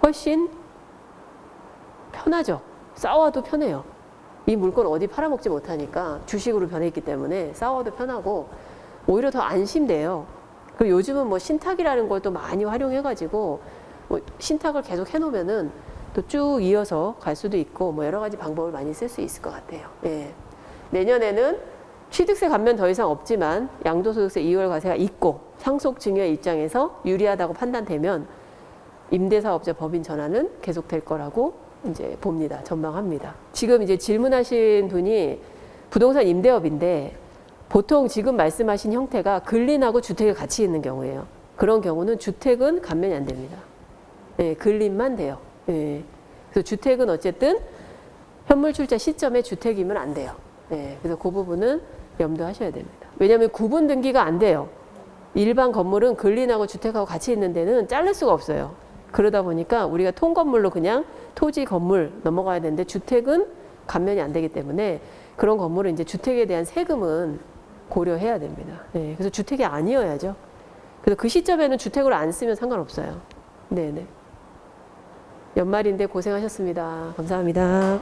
훨씬 편하죠. 싸워도 편해요. 이 물건 어디 팔아먹지 못하니까 주식으로 변했기 때문에 싸워도 편하고 오히려 더 안심돼요. 그리고 요즘은 뭐 신탁이라는 걸 또 많이 활용해가지고 뭐 신탁을 계속 해놓으면은 또 쭉 이어서 갈 수도 있고 뭐 여러 가지 방법을 많이 쓸 수 있을 것 같아요. 예. 내년에는 취득세 감면 더 이상 없지만 양도소득세 2월 과세가 있고 상속증여의 입장에서 유리하다고 판단되면 임대사업자 법인 전환은 계속될 거라고 이제 봅니다. 전망합니다. 지금 이제 질문하신 분이 부동산 임대업인데 보통 지금 말씀하신 형태가 근린하고 주택이 같이 있는 경우예요. 그런 경우는 주택은 감면이 안 됩니다. 예, 근린만 돼요. 예. 그래서 주택은 어쨌든 현물 출자 시점에 주택이면 안 돼요. 예, 그래서 그 부분은 염두하셔야 됩니다. 왜냐하면 구분 등기가 안 돼요. 일반 건물은 근린하고 주택하고 같이 있는 데는 자를 수가 없어요. 그러다 보니까 우리가 통건물로 그냥 토지 건물 넘어가야 되는데 주택은 감면이 안 되기 때문에 그런 건물은 이제 주택에 대한 세금은 고려해야 됩니다. 네, 그래서 주택이 아니어야죠. 그래서 그 시점에는 주택으로 안 쓰면 상관없어요. 네네. 연말인데 고생하셨습니다. 감사합니다.